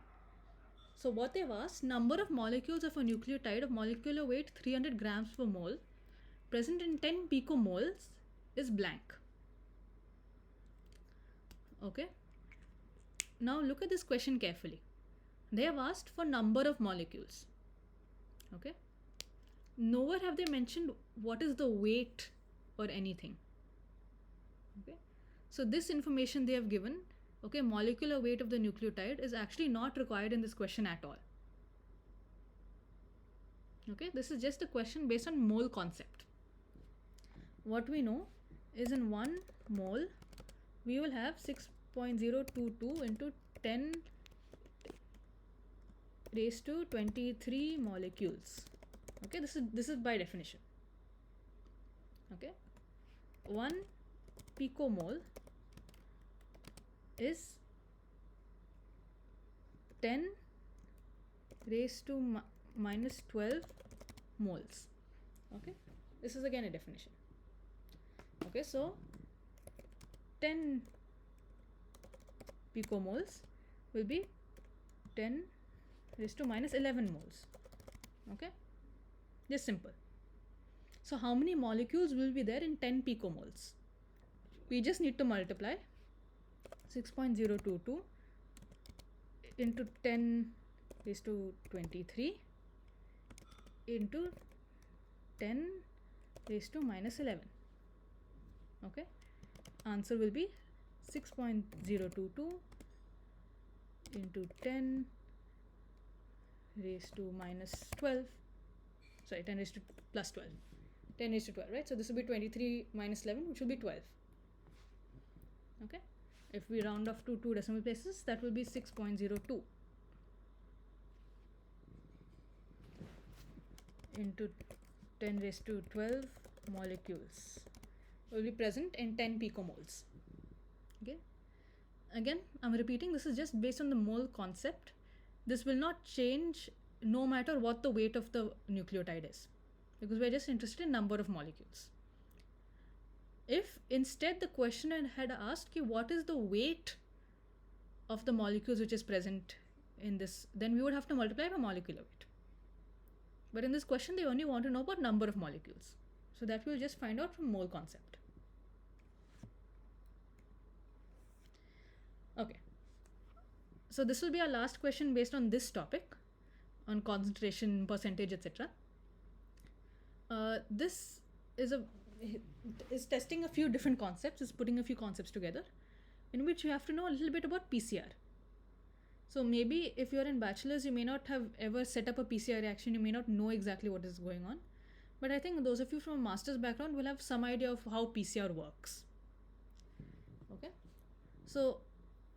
so what they've asked, number of molecules of a nucleotide of molecular weight 300 grams per mole present in 10 picomoles is blank. Okay, now look at this question carefully. They have asked for number of molecules. Okay, nowhere have they mentioned what is the weight or anything. Okay, so this information they have given, okay, molecular weight of the nucleotide, is actually not required in this question at all. Okay, this is just a question based on mole concept. What we know is in 1 mole we will have 6.022 into 10 raised to 23 molecules. Okay, this is by definition. Okay, 1 picomole is 10 raised to minus 12 moles. Okay, this is again a definition. Okay, so 10 picomoles will be 10 raised to minus 11 moles. Okay, just simple. So how many molecules will be there in 10 picomoles? We just need to multiply 6.022 into 10 raised to 23 into 10 raised to minus 11. Okay, answer will be 6.022 into 10 raised to minus 12, sorry, 10 raised to plus 12, 10 raised to 12, right? So this will be 23 minus 11, which will be 12. Okay, if we round off to 2 decimal places, that will be 6.02 into 10 raised to 12 molecules will be present in 10 picomoles. Okay, again I'm repeating, this is just based on the mole concept. This will not change no matter what the weight of the nucleotide is, because we're just interested in number of molecules. If instead the questioner had asked you what is the weight of the molecules which is present in this, then we would have to multiply by molecular weight. But in this question they only want to know about number of molecules, so that we'll just find out from mole concept. Okay, so this will be our last question based on this topic, on concentration, percentage, etc. This is testing a few different concepts, is putting a few concepts together, in which you have to know a little bit about PCR. So maybe if you're in bachelor's, you may not have ever set up a PCR reaction, you may not know exactly what is going on. But I think those of you from a master's background will have some idea of how PCR works. Okay, so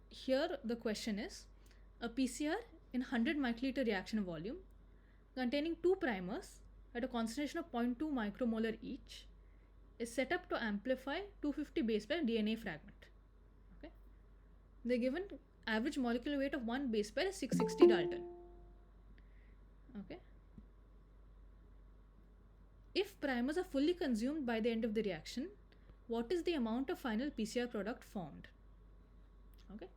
here the question is, a PCR in 100 microliter reaction volume containing two primers at a concentration of 0.2 micromolar each is set up to amplify 250 base pair DNA fragment. Okay, they're given average molecular weight of one base pair is 660 Dalton. Okay, if primers are fully consumed by the end of the reaction, what is the amount of final PCR product formed? Okay,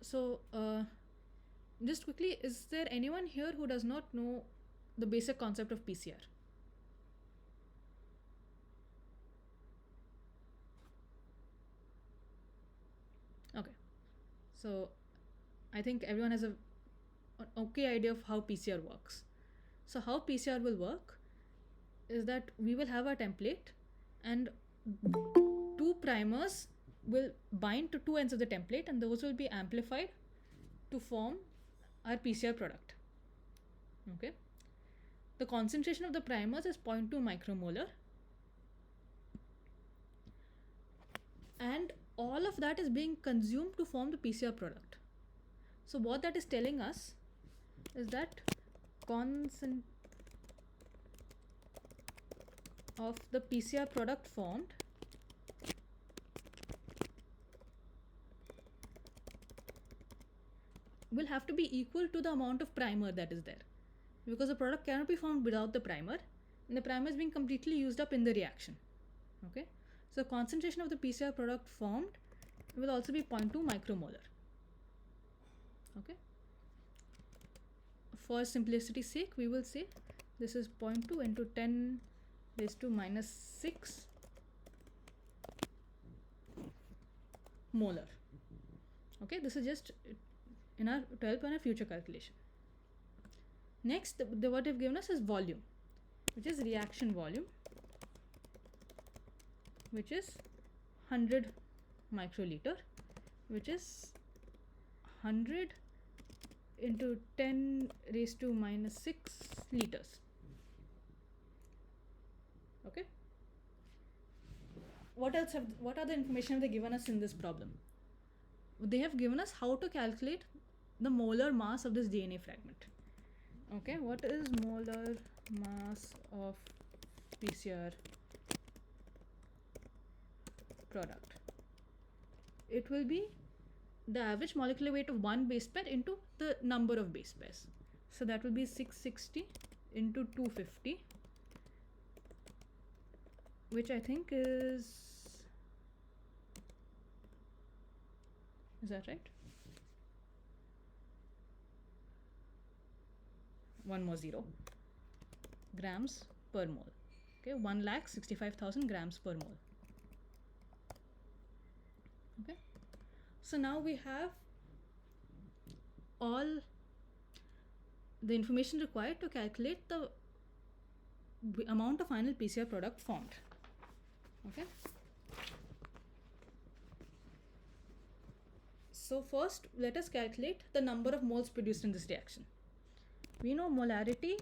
so just quickly, is there anyone here who does not know the basic concept of PCR? Okay, so I think everyone has an okay idea of how PCR works. So how PCR will work is that we will have our template and two primers will bind to two ends of the template, and those will be amplified to form our PCR product. Okay, the concentration of the primers is 0.2 micromolar, and all of that is being consumed to form the PCR product. So what that is telling us is that of the PCR product formed will have to be equal to the amount of primer that is there, because the product cannot be formed without the primer, and the primer is being completely used up in the reaction. Okay, so concentration of the PCR product formed will also be 0.2 micromolar. Okay, for simplicity's sake, we will say this is 0.2 into 10 raised to minus 6 molar. Okay, this is just in our to help in our future calculation. Next, what they've given us is volume, which is reaction volume, which is 100 microliter, which is 100 into 10 raised to minus 6 liters. Okay, what other information have they given us in this problem? They have given us how to calculate the molar mass of this DNA fragment. Okay, what is molar mass of PCR product? It will be the average molecular weight of one base pair into the number of base pairs. So that will be 660 into 250, which I think is that right? One more zero. Grams per mole. Okay, 1,65,000 grams per mole. Okay, so now we have all the information required to calculate the amount of final PCR product formed. Okay, so first let us calculate the number of moles produced in this reaction. We know molarity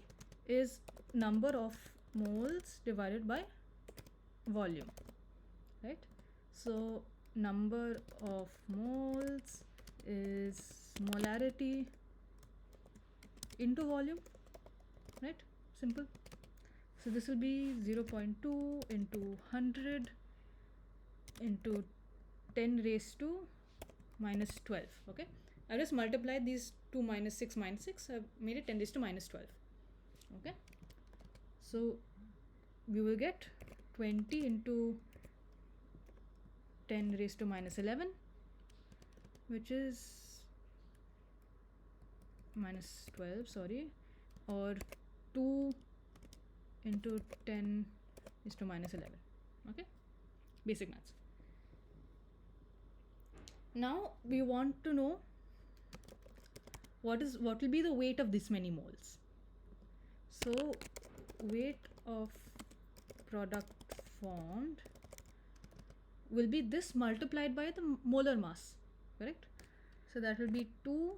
is number of moles divided by volume, right? So number of moles is molarity into volume, right? Simple. So this will be 0.2 into 100 into 10 raised to minus 12. Okay, I just multiplied these two minus 6 minus 6. I've made it 10 raised to minus 12. Okay, so we will get 20 into 10 raised to minus 11, which is minus 12, sorry, or 2 into 10 is to minus 11. Okay, basic maths. Now we want to know what will be the weight of this many moles. So weight of product formed will be this multiplied by the molar mass, correct? So that will be 2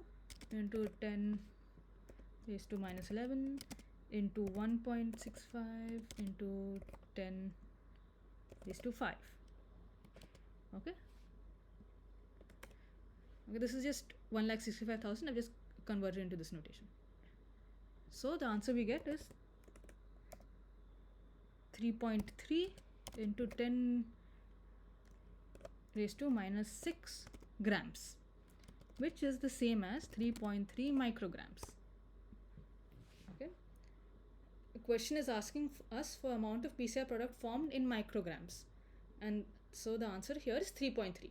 into 10 raised to minus 11 into 1.65 into 10 raised to 5. Okay, Okay, this is just 1,65,000. I've just converted into this notation. So the answer we get is 3.3 into 10 raised to minus 6 grams, which is the same as 3.3 micrograms. Okay. The question is asking us for amount of PCR product formed in micrograms, and so the answer here is 3.3.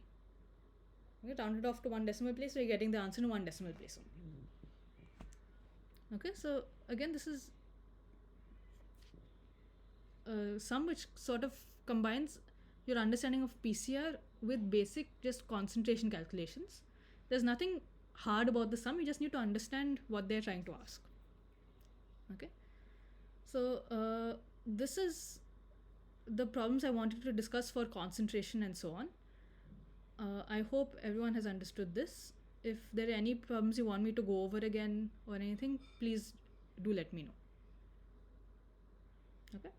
Okay, rounded off to one decimal place, we're getting the answer in one decimal place only. Okay, so again, this is sum which sort of combines your understanding of PCR with basic just concentration calculations. There's nothing hard about the sum, you just need to understand what they're trying to ask. Okay, so this is the problems I wanted to discuss for concentration and so on. I hope everyone has understood this. If there are any problems you want me to go over again or anything, please do let me know. Okay.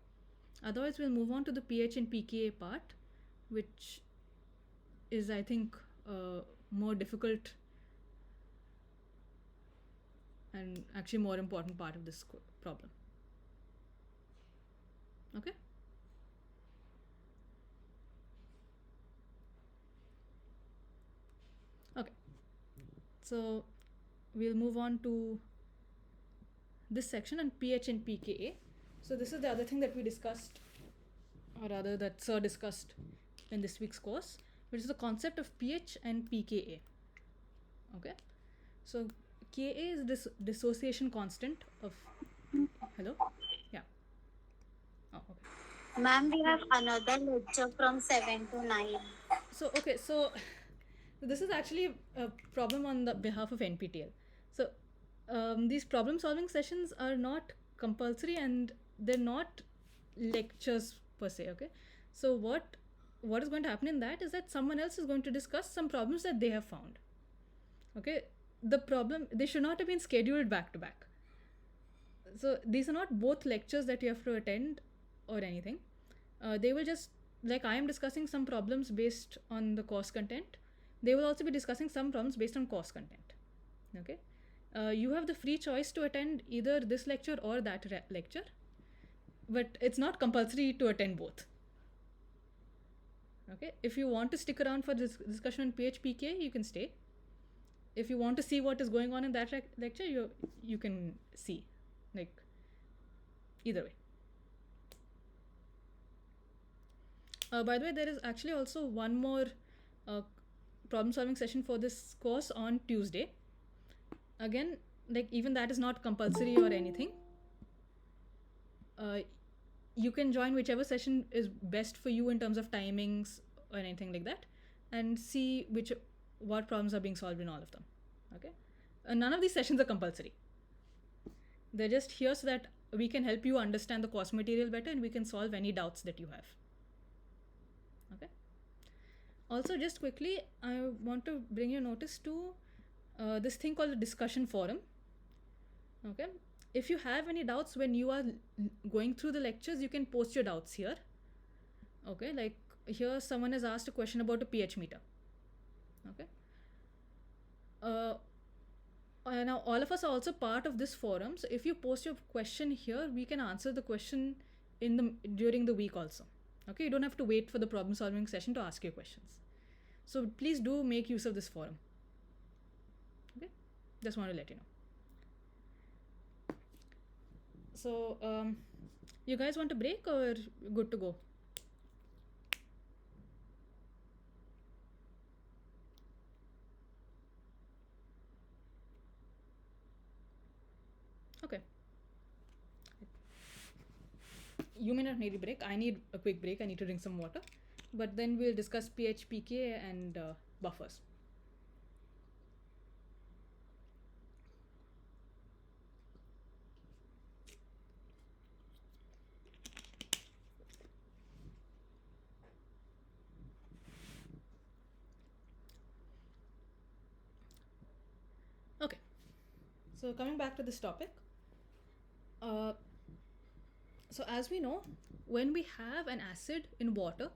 Otherwise, we'll move on to the pH and pKa part, which is, I think, more difficult and actually more important part of this problem. Okay. Okay. So we'll move on to this section on pH and pKa. So this is the other thing that we discussed, or rather that Sir discussed in this week's course, which is the concept of pH and pKa. Okay. So Ka is this dissociation constant of, hello? Yeah. Oh, okay. Ma'am, we have another lecture from 7 to 9. So, okay, so this is actually a problem on the behalf of NPTEL. So these problem solving sessions are not compulsory and they're not lectures per se. Okay, so what is going to happen in that is that someone else is going to discuss some problems that they have found. Okay, the problem, they should not have been scheduled back to back. So these are not both lectures that you have to attend or anything. They will just, like I am discussing some problems based on the course content, they will also be discussing some problems based on course content. Okay, you have the free choice to attend either this lecture or that lecture, but it's not compulsory to attend both. Okay, if you want to stick around for this discussion on pH pK, you can stay. If you want to see what is going on in that lecture, you can see, like, either way. By the way, there is actually also one more problem solving session for this course on Tuesday. Again, like, even that is not compulsory or anything. You can join whichever session is best for you in terms of timings or anything like that, and see what problems are being solved in all of them. Okay, none of these sessions are compulsory. They're just here so that we can help you understand the course material better and we can solve any doubts that you have. Okay. Also, just quickly, I want to bring your notice to this thing called the discussion forum. Okay, if you have any doubts when you are going through the lectures, you can post your doubts here. Okay, like here someone has asked a question about a pH meter. Okay, now all of us are also part of this forum, so if you post your question here, we can answer the question during the week also. Okay, you don't have to wait for the problem solving session to ask your questions. So please do make use of this forum. Okay, just want to let you know. So you guys want a break or good to go? Okay, you may not need a break. I need a quick break. I need to drink some water, but then we'll discuss pH, pK and buffers. Okay, so coming back to this topic, so as we know, when we have an acid in water,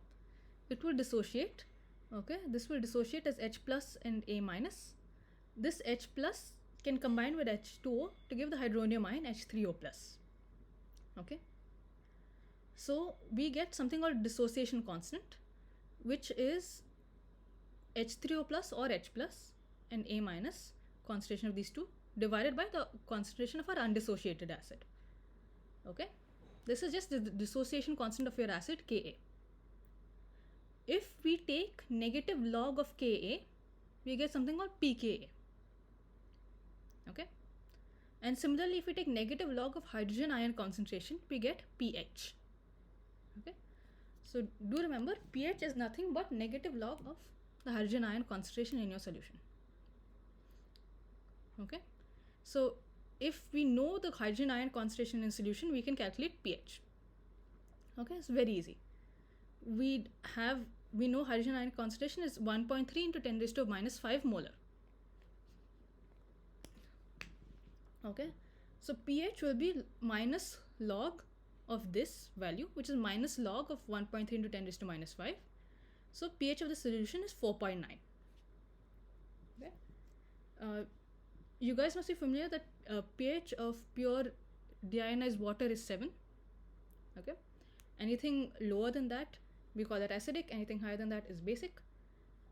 it will dissociate Okay, this will dissociate as H plus and A minus. This H plus can combine with H2O to give the hydronium ion H3O plus. Okay, so we get something called dissociation constant, which is H3O plus or H plus and A minus concentration of these two divided by the concentration of our undissociated acid. Okay, this is just the dissociation constant of your acid Ka. If we take negative log of Ka, we get something called pKa. Okay, and similarly, if we take negative log of hydrogen ion concentration, we get pH. Okay, so do remember, pH is nothing but negative log of the hydrogen ion concentration in your solution. Okay, so if we know the hydrogen ion concentration in solution, we can calculate pH. Okay, it's very easy. We know hydrogen ion concentration is 1.3 into 10 raised to minus 5 molar. Okay, so pH will be minus log of this value, which is minus log of 1.3 into 10 raised to minus 5. So pH of the solution is 4.9. Okay, you guys must be familiar that pH of pure deionized water is 7. Okay, anything lower than that, we call that acidic. Anything higher than that is basic.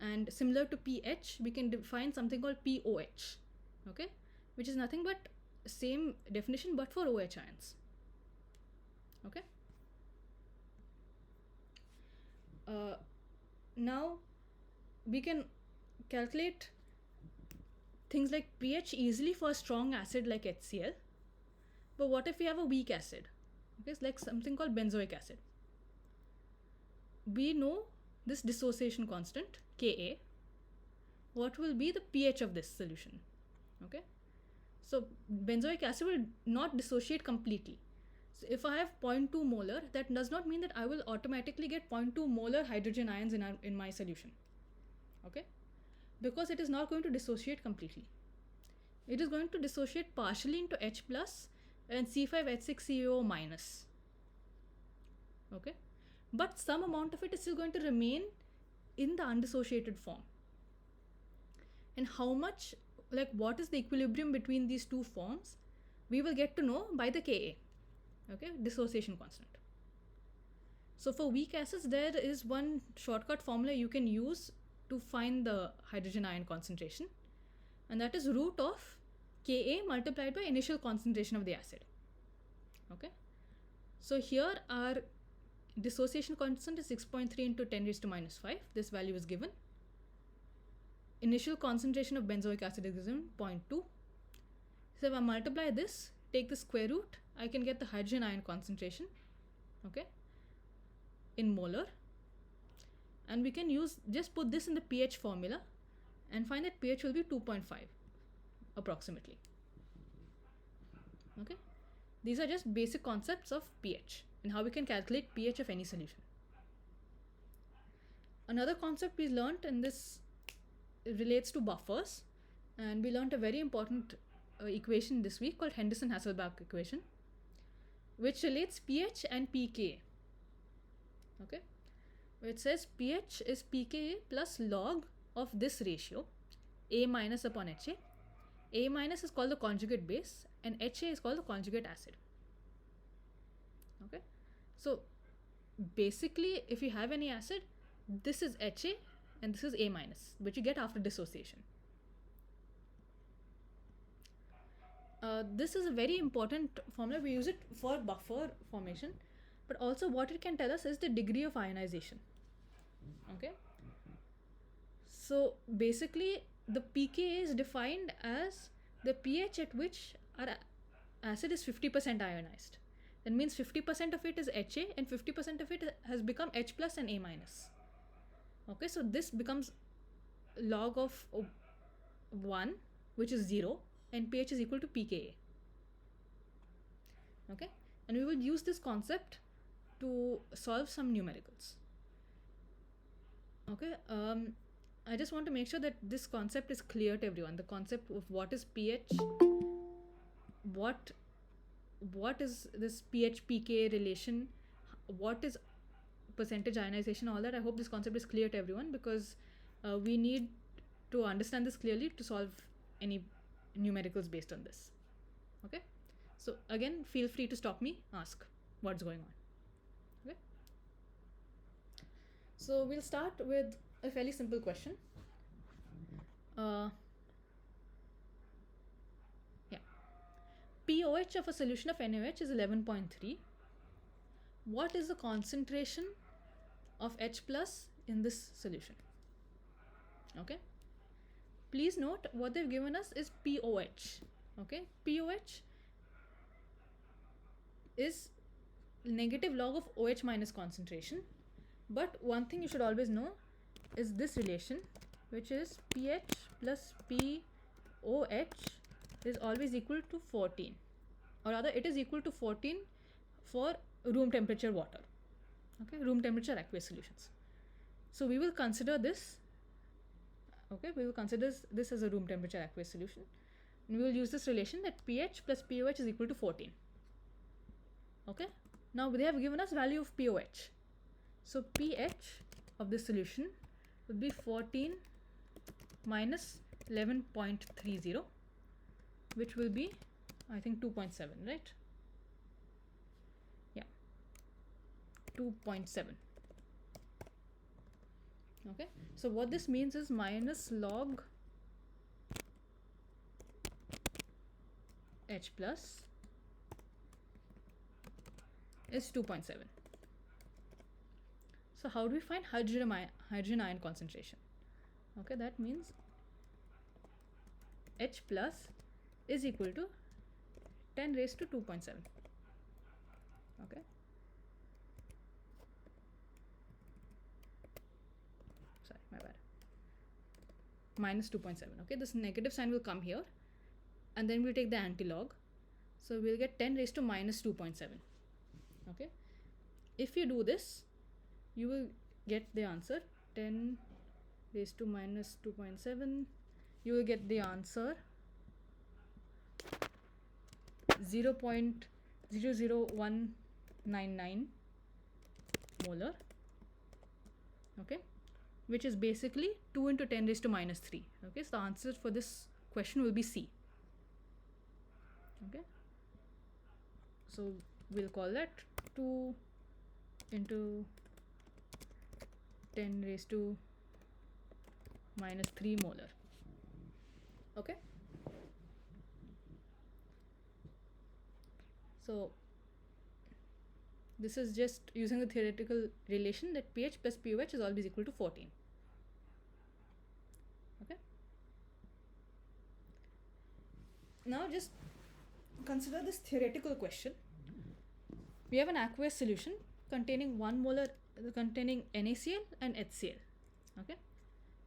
And similar to pH, we can define something called POH. Okay, which is nothing but same definition but for OH ions. Okay, now we can calculate things like pH easily for a strong acid like HCl. But what if we have a weak acid? Okay, it's like something called benzoic acid. We know this dissociation constant Ka. What will be the pH of this solution? Okay, so benzoic acid will not dissociate completely. So if I have 0.2 molar, that does not mean that I will automatically get 0.2 molar hydrogen ions in my solution. Okay, because it is not going to dissociate completely. It is going to dissociate partially into H plus and C5H6CO minus. Okay, but some amount of it is still going to remain in the undissociated form. And how much, like what is the equilibrium between these two forms, we will get to know by the Ka. Okay, dissociation constant. So for weak acids, there is one shortcut formula you can use to find the hydrogen ion concentration, and that is root of Ka multiplied by initial concentration of the acid. Okay, so here our dissociation constant is 6.3 into 10 raised to minus 5. This value is given. Initial concentration of benzoic acid is given 0.2. So if I multiply this, take the square root, I can get the hydrogen ion concentration, okay, in molar. And we can just put this in the pH formula and find that pH will be 2.5 approximately. Okay, these are just basic concepts of pH and how we can calculate pH of any solution. Another concept we learnt, and this relates to buffers, and we learnt a very important equation this week called Henderson-Hasselbalch equation, which relates pH and pKa. Okay, it says pH is pKa plus log of this ratio, A minus upon HA. A minus is called the conjugate base and HA is called the conjugate acid. Okay, so basically if you have any acid, this is HA and this is A minus, which you get after dissociation. This is a very important formula. We use it for buffer formation, but also what it can tell us is the degree of ionization. Okay, so basically the pKa is defined as the pH at which our acid is 50% ionized. That means 50% of it is HA and 50% of it has become H plus and A minus. Okay, so this becomes log of 1, which is 0, and pH is equal to pKa. Okay, and we will use this concept to solve some numericals. Okay, I just want to make sure that this concept is clear to everyone. The concept of what is pH, what is this pH pK relation, what is percentage ionization, all that. I hope this concept is clear to everyone, because we need to understand this clearly to solve any numericals based on this. Okay, so again, feel free to stop me, ask what's going on. Okay, so we'll start with a fairly simple question. Yeah, pOH of a solution of NaOH is 11.3. What is the concentration of H plus in this solution? Okay, please note what they've given us is pOH. Okay, pOH is negative log of OH minus concentration. But one thing you should always know is this relation, which is pH plus pOH is always equal to 14, or rather it is equal to 14 for room temperature water. Okay, room temperature aqueous solutions. So we will consider this. Okay, we will consider this as a room temperature aqueous solution. And we will use this relation that pH plus pOH is equal to 14. Okay, now they have given us value of pOH. So pH of this solution would be 14 minus 11.30, which will be, I think, 2.7, right? Yeah, 2.7. Okay, so what this means is minus log H plus is 2.7. So how do we find hydrogen ion concentration? Okay, that means H plus is equal to 10 raised to 2.7. Okay, sorry, my bad. Minus 2.7. Okay, this negative sign will come here, and then we'll take the anti-log. So we'll get 10 raised to minus 2.7. Okay, if you do this, you will get the answer 10 raised to minus 2.7. You will get the answer 0.00199 molar. Okay, which is basically 2 into 10 raised to minus 3. Okay, so the answer for this question will be C. Okay, so we'll call that 2 into 10 raised to minus 3 molar. Okay, so this is just using the theoretical relation that pH plus pOH is always equal to 14. Okay, now just consider this theoretical question. We have an aqueous solution containing containing NaCl and HCl. Okay,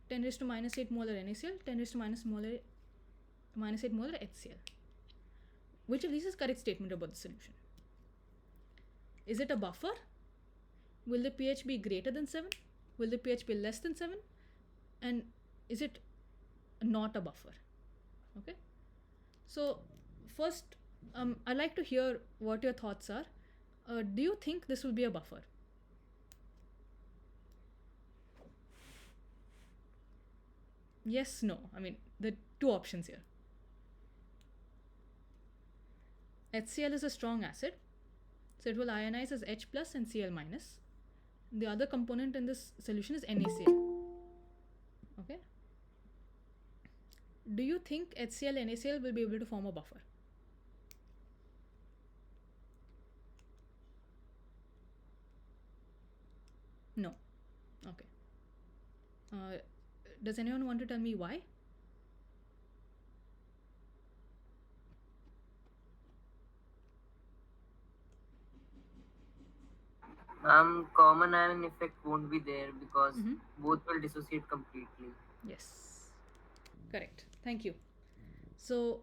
10 raised to minus 8 molar NaCl, 10 raised to minus 8 molar HCl. Which of these is correct statement about the solution? Is it a buffer? Will the pH be greater than 7? Will the pH be less than 7? And is it not a buffer? Okay, so first I'd like to hear what your thoughts are. Do you think this will be a buffer? Yes, no. I mean, there are two options here. HCl is a strong acid, so it will ionize as H plus and Cl minus. The other component in this solution is NaCl. Okay. Do you think HCl and NaCl will be able to form a buffer? No. Okay. Does anyone want to tell me why? Common ion effect won't be there because both will dissociate completely. Yes. Correct. Thank you. So,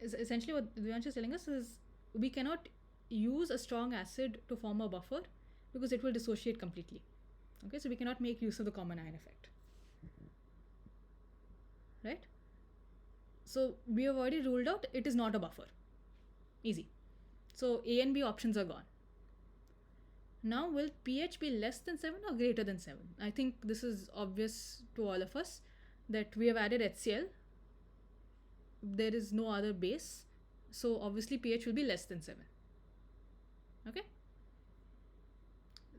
essentially what Devansh is telling us is we cannot use a strong acid to form a buffer because it will dissociate completely. Okay, so we cannot make use of the common ion effect. Right? So, we have already ruled out it is not a buffer. Easy. So, A and B options are gone. Now, will pH be less than 7 or greater than 7? I think this is obvious to all of us that we have added HCl. There is no other base. So, obviously, pH will be less than 7. Okay?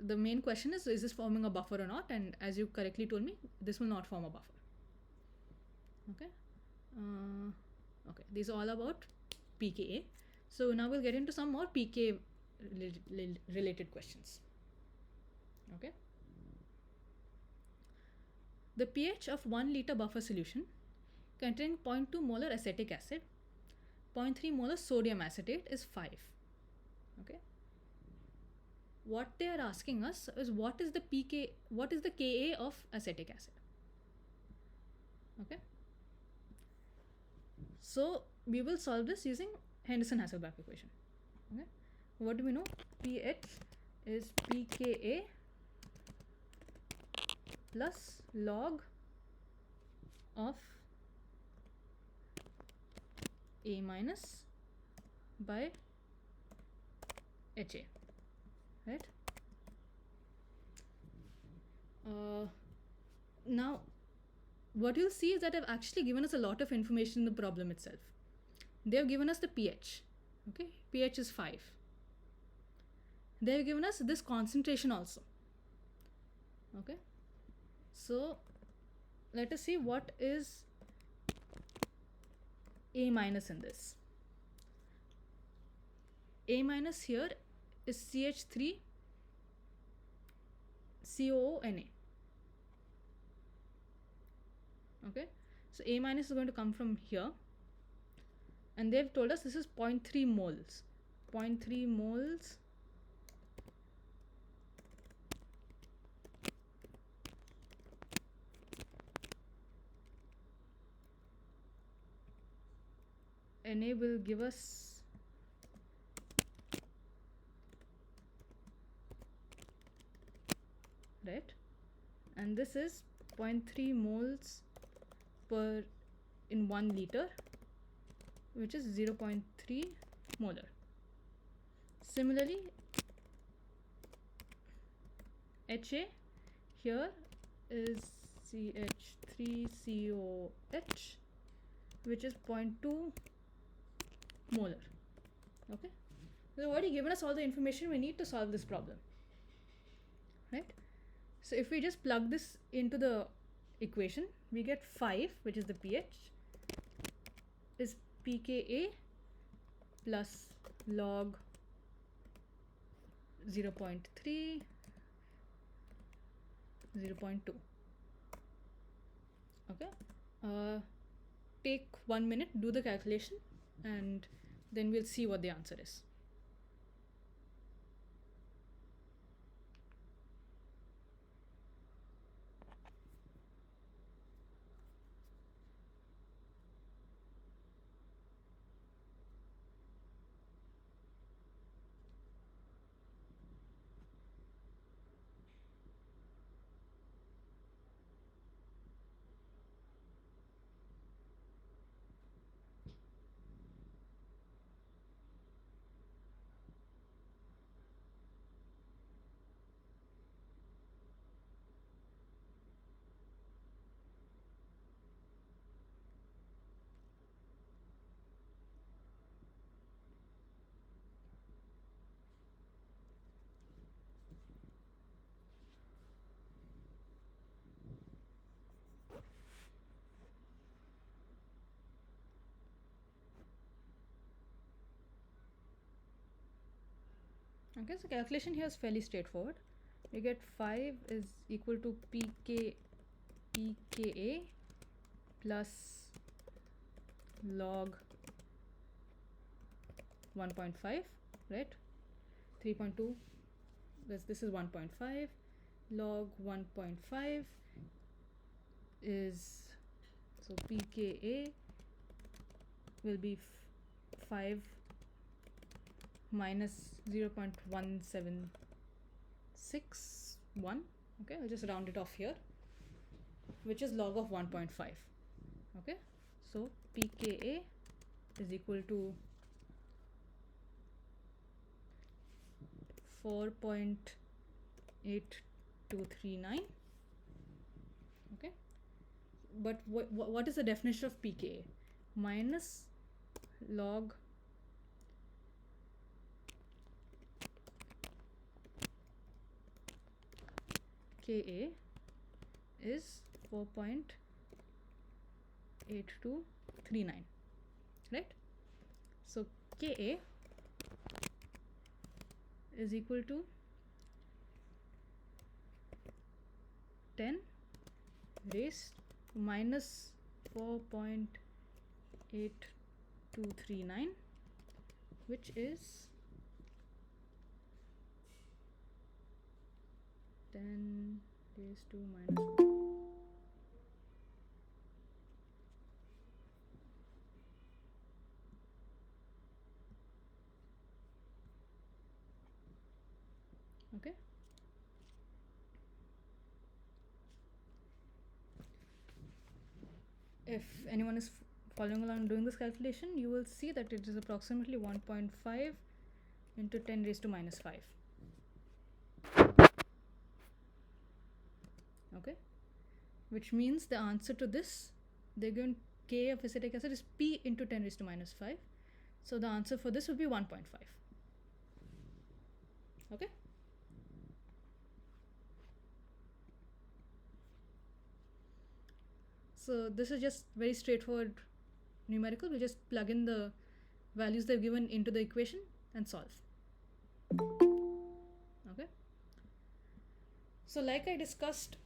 The main question is this forming a buffer or not? And as you correctly told me, this will not form a buffer. Okay? Okay, these are all about pKa. So, now we'll get into some more pK related questions. Okay. The pH of 1 liter buffer solution containing 0.2 molar acetic acid, 0.3 molar sodium acetate is 5. Okay. What they are asking us is what is the Ka of acetic acid. Okay. So we will solve this using Henderson-Hasselbalch equation. Okay. What do we know? pH is pKa plus log of A minus by HA, right? Now, what you'll see is that they've actually given us a lot of information in the problem itself. They've given us the pH, okay? pH is 5. They've given us this concentration also, okay? So, let us see what is A minus in this. A minus here is CH3 COONA. Okay, so A minus is going to come from here, and they've told us this is 0.3 moles. 0.3 moles Na will give us right, and this is 0.3 moles per in 1 liter, which is 0.3 molar. Similarly, HA here is CH3COH, which is 0.2 molar. Okay, they've already given us all the information we need to solve this problem, right? So if we just plug this into the equation, we get 5, which is the pH, is pKa plus log 0.3, 0.2. Okay, take 1 minute, do the calculation, and then we'll see what the answer is. Okay, so calculation here is fairly straightforward. We get 5 is equal to pKa plus log 1.5, right? 3.2, this is 1.5, log 1.5 is, so pKa will be 5 minus 0.1761. Okay, I'll just round it off here, which is log of 1.5. Okay, so pKa is equal to 4.0 0.8239. Okay, but what is the definition of pKa? Minus log Ka is 4.8239, right? So Ka is equal to 10 raised to minus 4.8239, which is 10 raised to minus 4. Okay. If anyone is following along doing this calculation, you will see that it is approximately 1.5 into 10 raised to minus 5. Okay, which means the answer to this, they're given Ka of acetic acid is P into 10 raised to minus 5. So the answer for this would be 1.5. Okay. So this is just very straightforward numerical. We just plug in the values they've given into the equation and solve. Okay. So like I discussed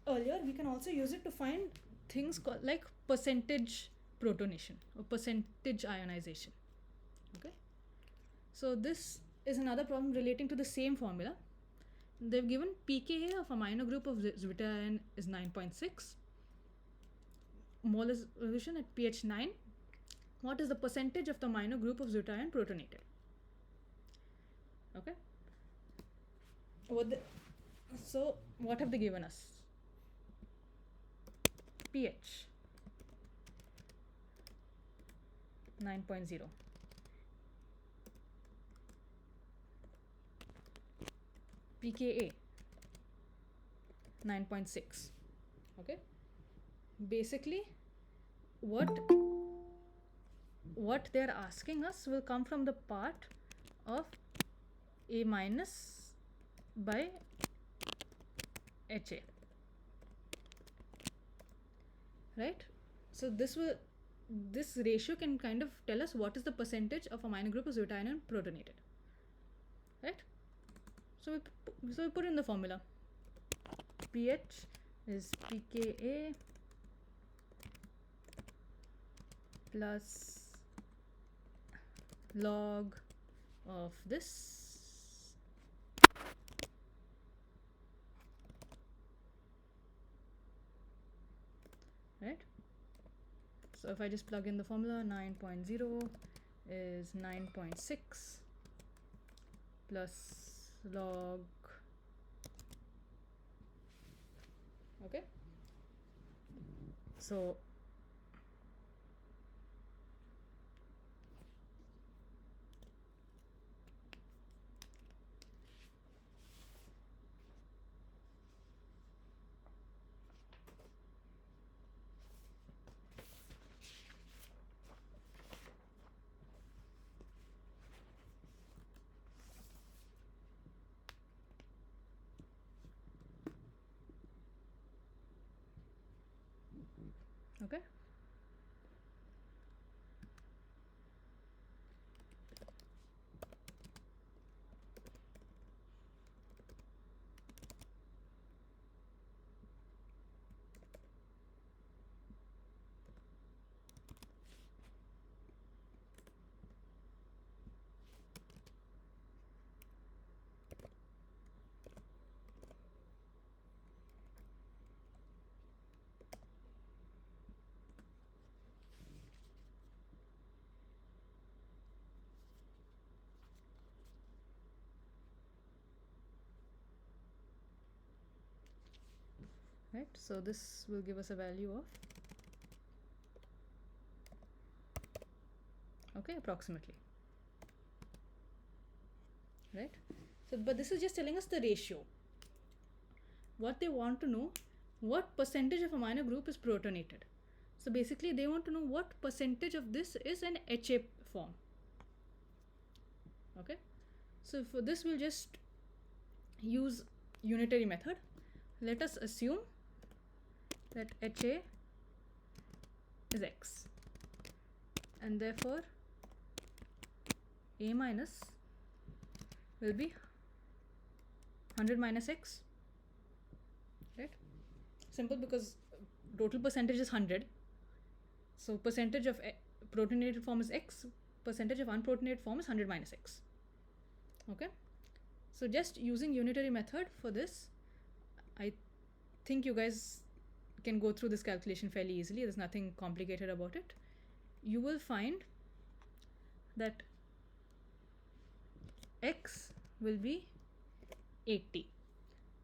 earlier, we can also use it to find things called like percentage protonation or percentage ionization. Okay. So this is another problem relating to the same formula. They've given pKa of amino group of zwitterion is 9.6. Molar solution at pH 9. What is the percentage of the amino group of zwitterion protonated? Okay. So what have they given us? pH 9.0. pKa 9.6. Okay. Basically, what they're asking us will come from the part of A minus by HA, right? So this ratio can kind of tell us what is the percentage of amino group of zwitterion protonated, right? So we put in the formula. pH is pKa plus log of this, right? So if I just plug in the formula, 9.0 is 9.6 plus log, okay? So okay. Right, so this will give us a value of, okay, approximately, right? So but this is just telling us the ratio, what they want to know, what percentage of amino group is protonated. So basically they want to know what percentage of this is an HA form. Okay, so for this we'll just use unitary method. Let us assume that HA is X, and therefore A minus will be 100 minus X, right? Simple, because total percentage is 100. So percentage of protonated form is X, percentage of unprotonated form is 100 minus X. Okay, so just using unitary method for this, I think you guys can go through this calculation fairly easily. There's nothing complicated about it. You will find that X will be 80,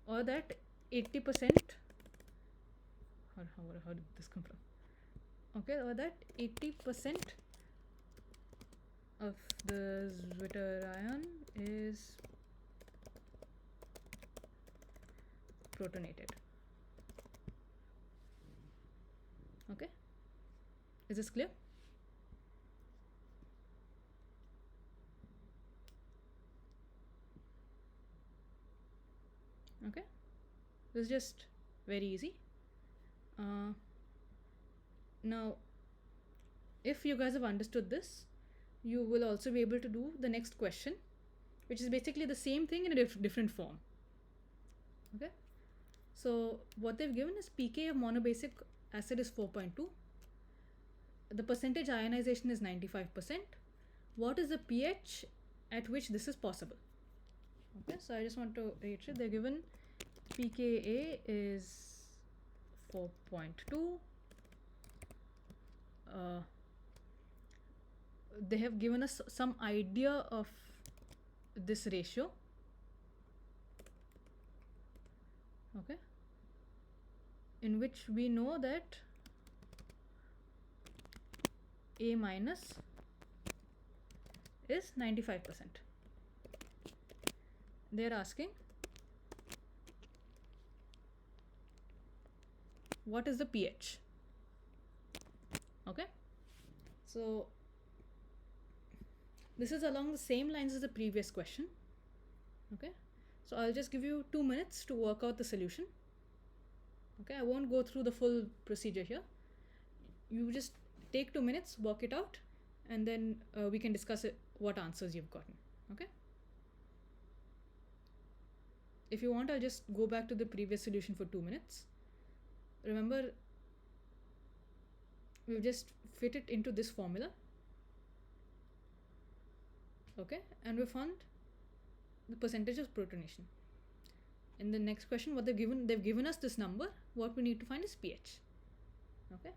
or that 80%, how did this come from? Okay, or that 80% of the Zwitter ion is protonated. Okay, is this clear? Okay, this is just very easy. Now if you guys have understood this, you will also be able to do the next question, which is basically the same thing in a different form. Okay, so what they've given is pK of monobasic acid is 4.2, the percentage ionization is 95%. What is the pH at which this is possible? Okay, so I just want to reiterate, they're given pKa is 4.2. They have given us some idea of this ratio. Okay, in which we know that A minus is 95%. They're asking what is the pH. Okay, so this is along the same lines as the previous question. Okay, so I'll just give you 2 minutes to work out the solution. Okay, I won't go through the full procedure here. You just take 2 minutes, work it out, and then we can discuss what answers you've gotten. Okay, if you want, I'll just go back to the previous solution for 2 minutes. Remember, we've just fit it into this formula. Okay, and we found the percentage of protonation. In the next question, what they've given us this number. What we need to find is pH. Okay,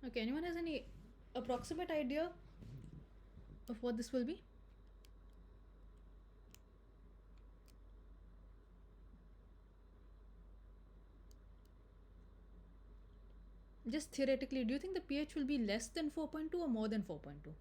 okay, anyone has any approximate idea of what this will be? just theoretically, do you think the pH will be less than 4.2 or more than 4.2?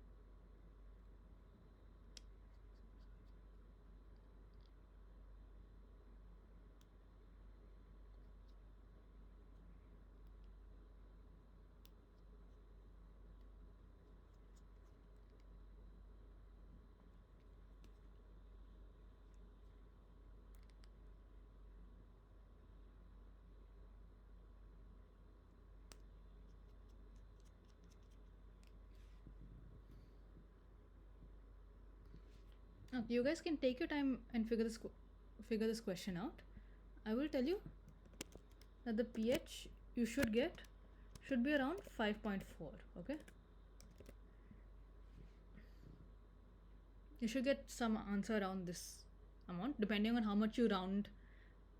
Okay, you guys can take your time and figure this question out. I will tell you that the pH you should get should be around 5.4. Okay, you should get some answer around this amount. Depending on how much you round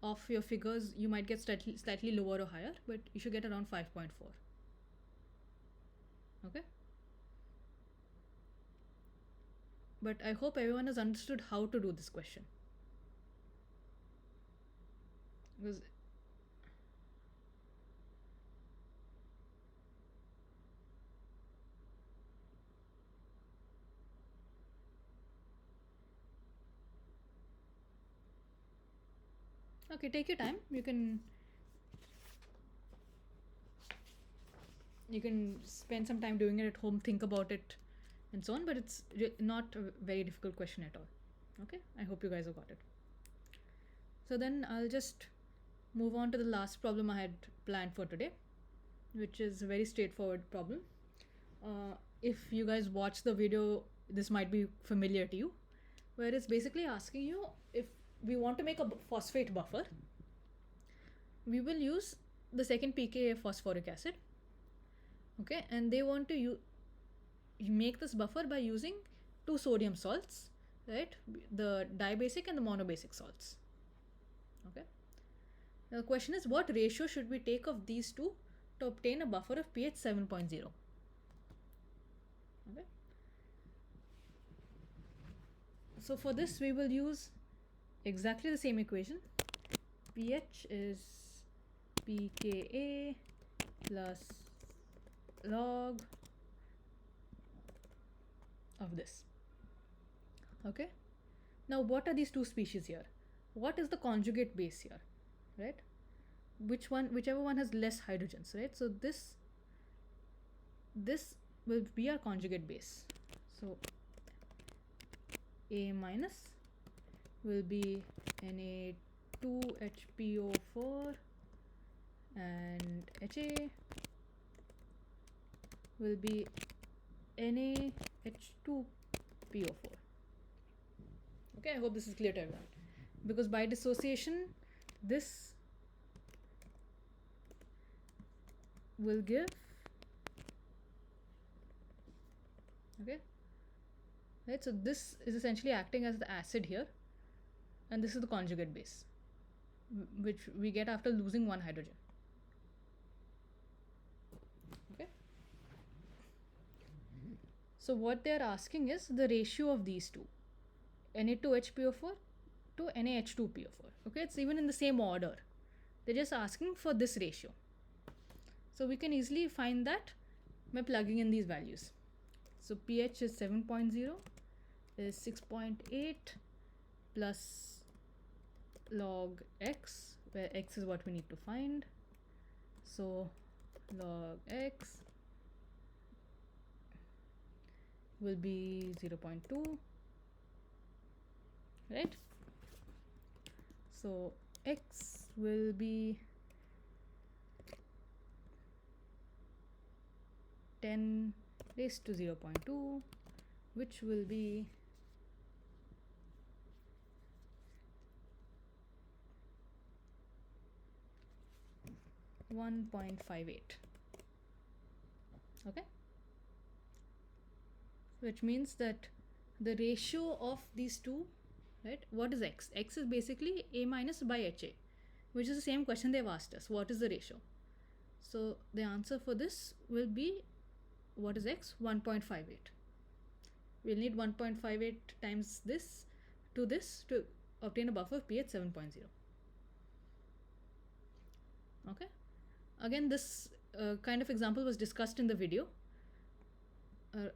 off your figures, you might get slightly lower or higher, but you should get around 5.4. Okay, but I hope everyone has understood how to do this question, because okay, take your time. You can spend some time doing it at home, think about it and so on, but it's not a very difficult question at all. Okay, I hope you guys have got it. So then I'll just move on to the last problem I had planned for today, which is a very straightforward problem. If you guys watch the video, this might be familiar to you, where it's basically asking you, if we want to make a phosphate buffer, we will use the second pKa phosphoric acid. Okay, and they want to you make this buffer by using two sodium salts, right? The dibasic and the monobasic salts. Okay, now the question is, what ratio should we take of these two to obtain a buffer of pH 7.0? Okay, so for this we will use exactly the same equation. pH is pKa plus log of this. Okay, now what are these two species here? What is the conjugate base here, right? Whichever one has less hydrogens, right? So this will be our conjugate base. So A minus will be Na2HPO4 and Ha will be NaH2PO4. Okay, I hope this is clear to everyone, because by dissociation this will give, okay, right, so this is essentially acting as the acid here, and this is the conjugate base, which we get after losing one hydrogen. Okay, so what they are asking is the ratio of these two, Na2HPO4 to NaH2PO4. Okay, it's even in the same order. They're just asking for this ratio. So we can easily find that by plugging in these values. So pH is 7.0 is 6.8 plus log x, where x is what we need to find. So log x will be 0.2, right? So x will be 10 raised to 0.2, which will be 1.58. Okay, which means that the ratio of these two, right? What is x? X is basically A minus by Ha, which is the same question they've asked us. What is the ratio? So the answer for this will be, what is x? 1.58. We'll need 1.58 times this to obtain a buffer of pH 7.0. Okay, again this kind of example was discussed in the video,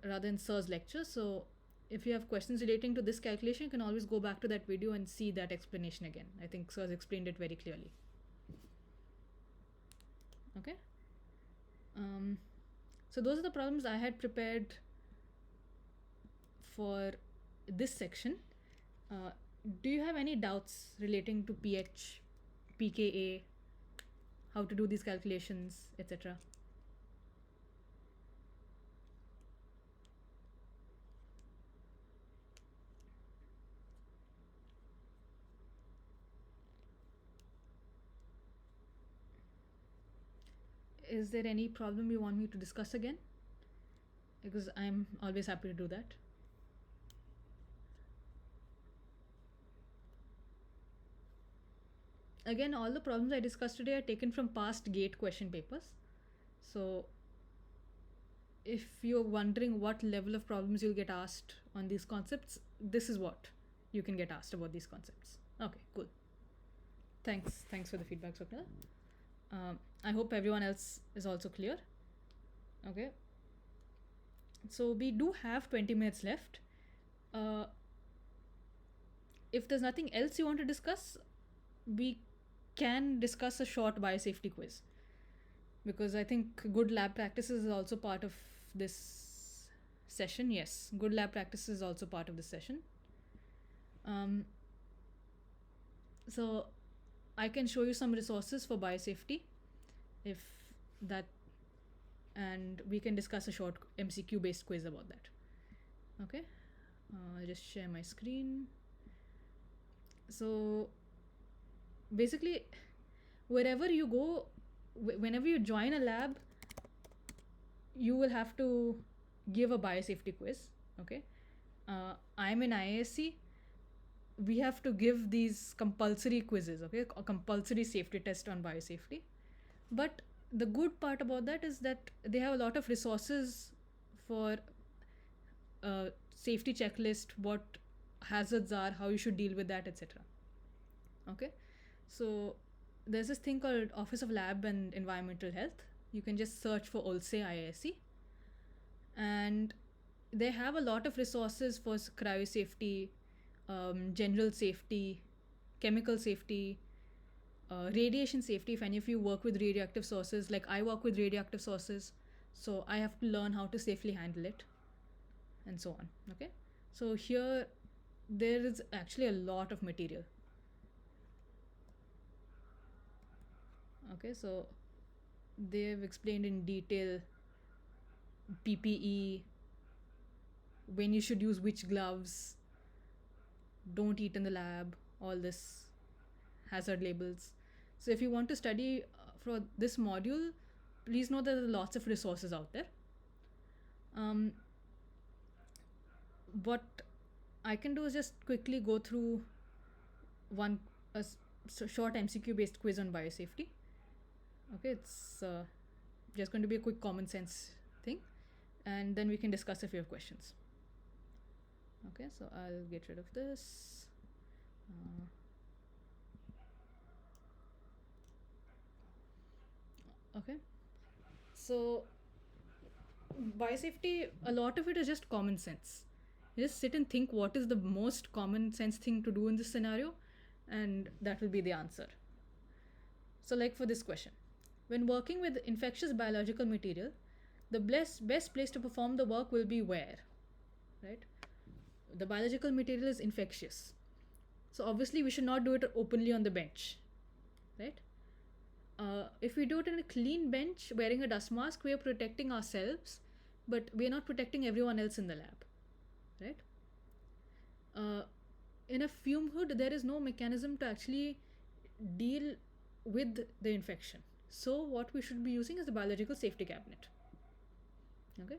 rather in Sir's lecture. So if you have questions relating to this calculation, you can always go back to that video and see that explanation again. I think Sir's explained it very clearly. Okay. So those are the problems I had prepared for this section. Do you have any doubts relating to pH, pKa, how to do these calculations, etc.? Is there any problem you want me to discuss again? Because I'm always happy to do that. Again, all the problems I discussed today are taken from past GATE question papers. So if you're wondering what level of problems you'll get asked on these concepts, this is what you can get asked about these concepts. Okay, cool. Thanks for the feedback, Swapnil. I hope everyone else is also clear. Okay. So we do have 20 minutes left. If there's nothing else you want to discuss, we can discuss a short biosafety quiz, because I think good lab practices is also part of this session. Yes, good lab practices is also part of this session. So I can show you some resources for biosafety, if that, and we can discuss a short MCQ based quiz about that. Okay, I'll just share my screen. So basically, wherever you go, whenever you join a lab, you will have to give a biosafety quiz. Okay, I'm in IASC. We have to give these compulsory quizzes, okay, a compulsory safety test on biosafety. But the good part about that is that they have a lot of resources for safety checklist, what hazards are, how you should deal with that, etc. Okay, so there's this thing called Office of Lab and Environmental Health. You can just search for OLSE IISc, and they have a lot of resources for cryo safety, general safety, chemical safety, radiation safety. If any of you work with radioactive sources, like I work with radioactive sources, so I have to learn how to safely handle it, and so on. Okay, so here there is actually a lot of material. Okay, so they've explained in detail PPE, when you should use which gloves, don't eat in the lab, all this, hazard labels. So if you want to study for this module, please know that there are lots of resources out there. What I can do is just quickly go through a short MCQ based quiz on biosafety. Okay, it's just going to be a quick common sense thing, and then we can discuss if you have questions. Okay, so I'll get rid of this. Okay, so biosafety, a lot of it is just common sense. You just sit and think what is the most common sense thing to do in this scenario, and that will be the answer. So like for this question, when working with infectious biological material, the best place to perform the work will be where, right? The biological material is infectious, so obviously we should not do it openly on the bench, right? If we do it in a clean bench wearing a dust mask, we are protecting ourselves, but we are not protecting everyone else in the lab, right? In a fume hood, there is no mechanism to actually deal with the infection. So what we should be using is the biological safety cabinet. Okay.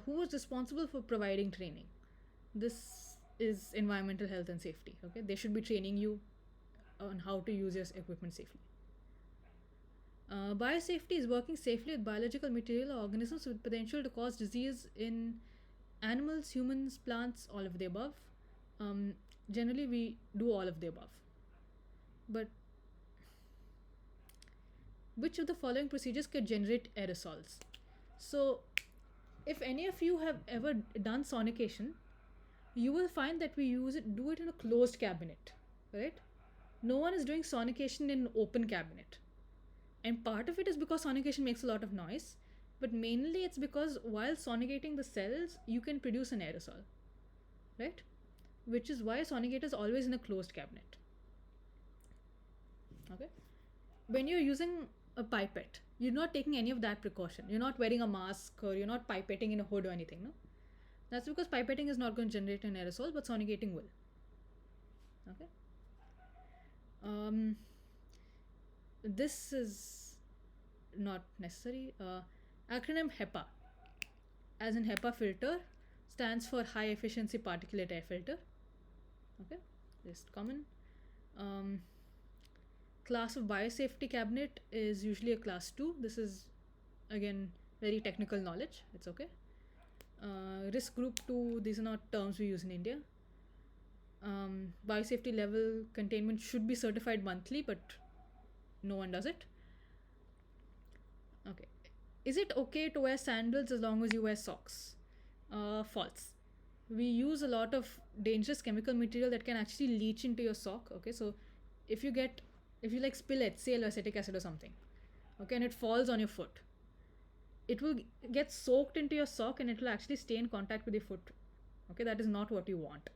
Who is responsible for providing training? This is environmental health and safety. Okay, they should be training you on how to use your equipment safely. Biosafety is working safely with biological material or organisms with potential to cause disease in animals, humans, plants, all of the above. Generally, we do all of the above. But which of the following procedures can generate aerosols? So, if any of you have ever done sonication, you will find that we do it in a closed cabinet, right? No one is doing sonication in an open cabinet. And part of it is because sonication makes a lot of noise, but mainly it's because while sonicating the cells, you can produce an aerosol, right? Which is why sonicate is always in a closed cabinet. Okay? When you're using a pipette, you're not taking any of that precaution. You're not wearing a mask or you're not pipetting in a hood or anything, no? That's because pipetting is not going to generate an aerosol, but sonicating will. Okay? This is not necessary. Acronym HEPA, as in HEPA filter, stands for high efficiency particulate air filter. Okay, just common. Class of biosafety cabinet is usually a class 2. This is again very technical knowledge. It's okay. Risk group 2, these are not terms we use in India. Biosafety level containment should be certified monthly, but no one does it. Okay. Is it okay to wear sandals as long as you wear socks? False. We use a lot of dangerous chemical material that can actually leach into your sock. Okay, so if you like spill HCl or acetic acid or something, okay, and it falls on your foot, it will get soaked into your sock and it will actually stay in contact with your foot. Okay, that is not what you want.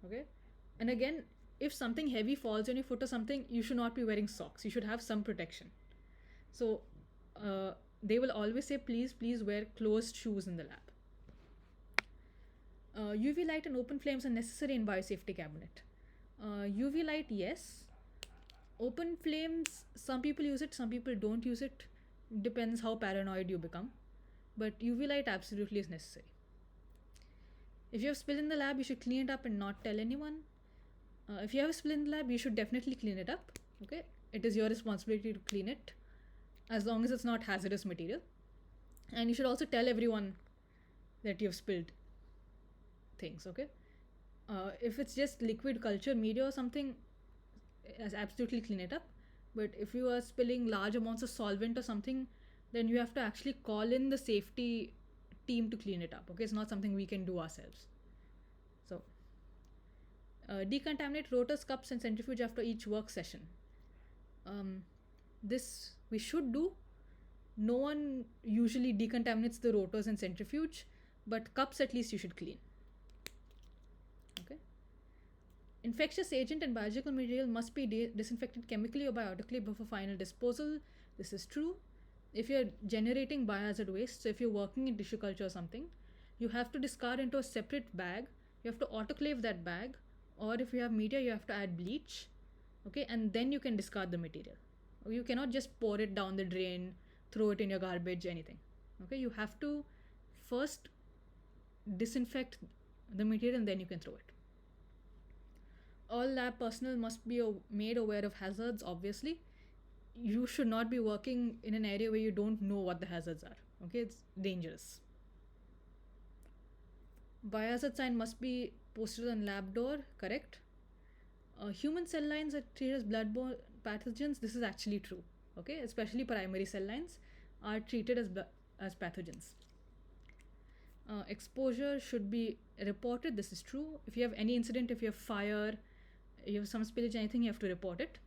Okay, and again, if something heavy falls on your foot or something, you should not be wearing socks. You should have some protection. So they will always say, please wear closed shoes in the lab. UV light and open flames are necessary in biosafety cabinet. UV light, yes. Open flames, some people use it, some people don't use it. Depends how paranoid you become. But UV light absolutely is necessary. If you have spill in the lab, you should clean it up and not tell anyone. If you have a spill in the lab, you should definitely clean it up. Okay, it is your responsibility to clean it, as long as it's not hazardous material. And you should also tell everyone that you've spilled things. Okay, if it's just liquid culture media or something, absolutely clean it up. But if you are spilling large amounts of solvent or something, then you have to actually call in the safety team to clean it up. Okay, it's not something we can do ourselves. So decontaminate rotors, cups and centrifuge after each work session. This we should do. No one usually decontaminates the rotors and centrifuge, but cups at least you should clean. Okay. Infectious agent and biological material must be disinfected chemically or biotically before final disposal. This is true. If you're generating biohazard waste, so if you're working in tissue culture or something, you have to discard into a separate bag. You have to autoclave that bag, or if you have media, you have to add bleach. Okay, and then you can discard the material. You cannot just pour it down the drain, throw it in your garbage, anything. Okay, you have to first disinfect the material and then you can throw it. All lab personnel must be made aware of hazards, obviously. You should not be working in an area where you don't know what the hazards are. Okay, it's dangerous. Biohazard sign must be posted on lab door, correct? Human cell lines are treated as bloodborne pathogens. This is actually true. Okay, especially primary cell lines are treated as pathogens. Exposure should be reported. This is true. If you have any incident, if you have fire, you have some spillage, anything, you have to report it.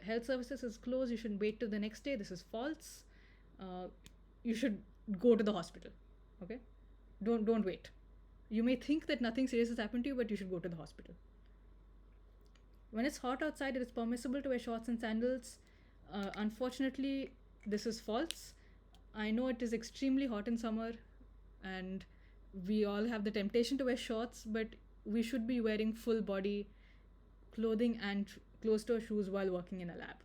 Health services is closed. You should wait till the next day. This is false. You should go to the hospital. Okay, don't wait. You may think that nothing serious has happened to you, but you should go to the hospital. When it's hot outside, it is permissible to wear shorts and sandals. Unfortunately, this is false. I know it is extremely hot in summer and we all have the temptation to wear shorts, but we should be wearing full body clothing and closed-toe shoes while working in a lab.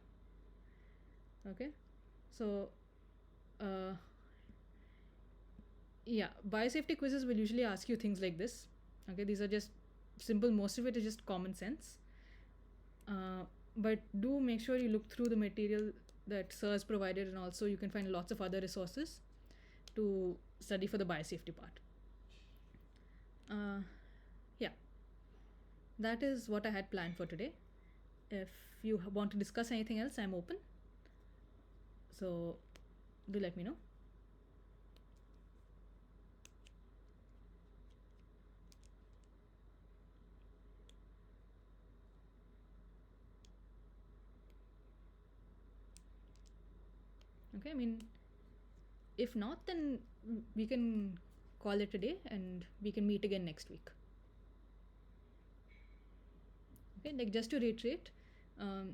Okay, so yeah, biosafety quizzes will usually ask you things like this. Okay, these are just simple. Most of it is just common sense. But do make sure you look through the material that SIR's provided, and also you can find lots of other resources to study for the biosafety part. Yeah, that is what I had planned for today. If you want to discuss anything else, I'm open. So do let me know. Okay, I mean, if not, then we can call it a day and we can meet again next week. Okay, like just to reiterate,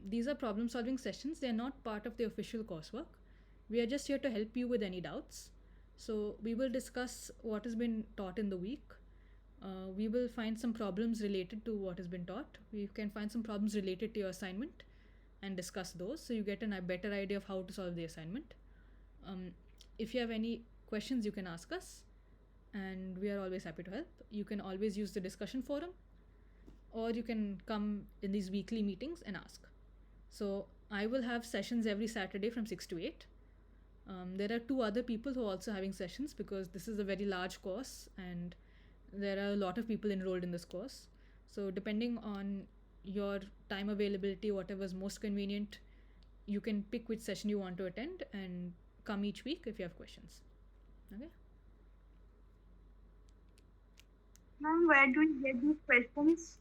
these are problem solving sessions. They're not part of the official coursework. We are just here to help you with any doubts. So we will discuss what has been taught in the week. We will find some problems related to what has been taught. We can find some problems related to your assignment and discuss those so you get a better idea of how to solve the assignment. If you have any questions, you can ask us, and we are always happy to help. You can always use the discussion forum, or you can come in these weekly meetings and ask. So I will have sessions every Saturday from 6 to 8. There are 2 other people who are also having sessions because this is a very large course and there are a lot of people enrolled in this course. So depending on your time availability, whatever is most convenient, you can pick which session you want to attend and come each week if you have questions. Okay? Ma'am, where do you get these questions?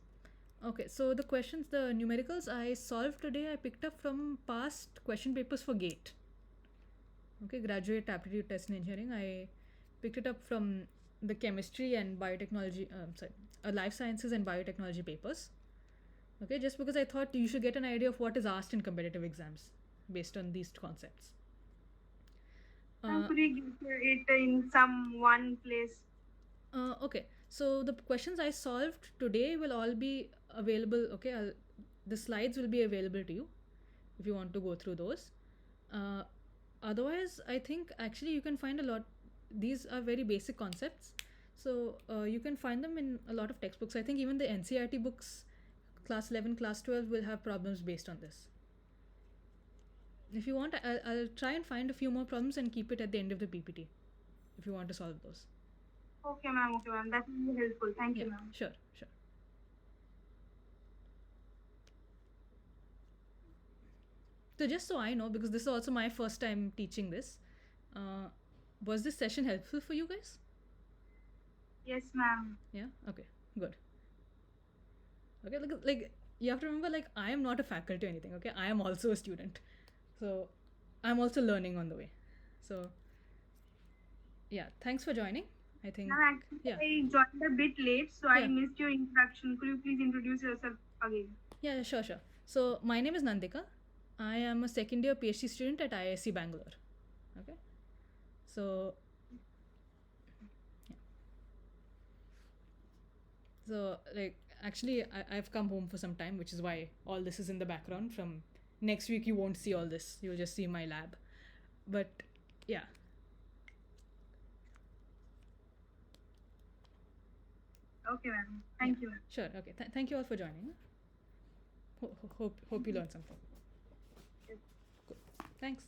Okay, so the questions, the numericals I solved today, I picked up from past question papers for GATE. Okay, graduate aptitude test in engineering. I picked it up from the chemistry and biotechnology, life sciences and biotechnology papers. Okay, just because I thought you should get an idea of what is asked in competitive exams based on these concepts. Ma'am, could you get it in some one place? Okay, so the questions I solved today will all be available. Okay, the slides will be available to you if you want to go through those. Otherwise, I think actually you can find a lot. These are very basic concepts, so you can find them in a lot of textbooks. I think even the NCERT books, class 11, class 12, will have problems based on this. If you want, I'll try and find a few more problems and keep it at the end of the PPT if you want to solve those. Okay, ma'am. Okay, ma'am. That will be helpful. Thank you, ma'am. Sure. So just so I know, because this is also my first time teaching this, was this session helpful for you guys? Yes, ma'am. Yeah? Okay, good. Okay, like you have to remember, like, I am not a faculty or anything, okay? I am also a student. So I'm also learning on the way. So yeah, thanks for joining. I think. Ma'am, actually, I joined a bit late, so I missed your introduction. Could you please introduce yourself again? Yeah, sure. So my name is Nandika. I am a second year PhD student at IISc Bangalore. Okay. So yeah. So like actually I've come home for some time, which is why all this is in the background. From next week you won't see all this. You'll just see my lab. But yeah. Okay, ma'am. Thank you. Sure. Okay. Thank you all for joining. Hope you learned something. Yes. Cool. Thanks.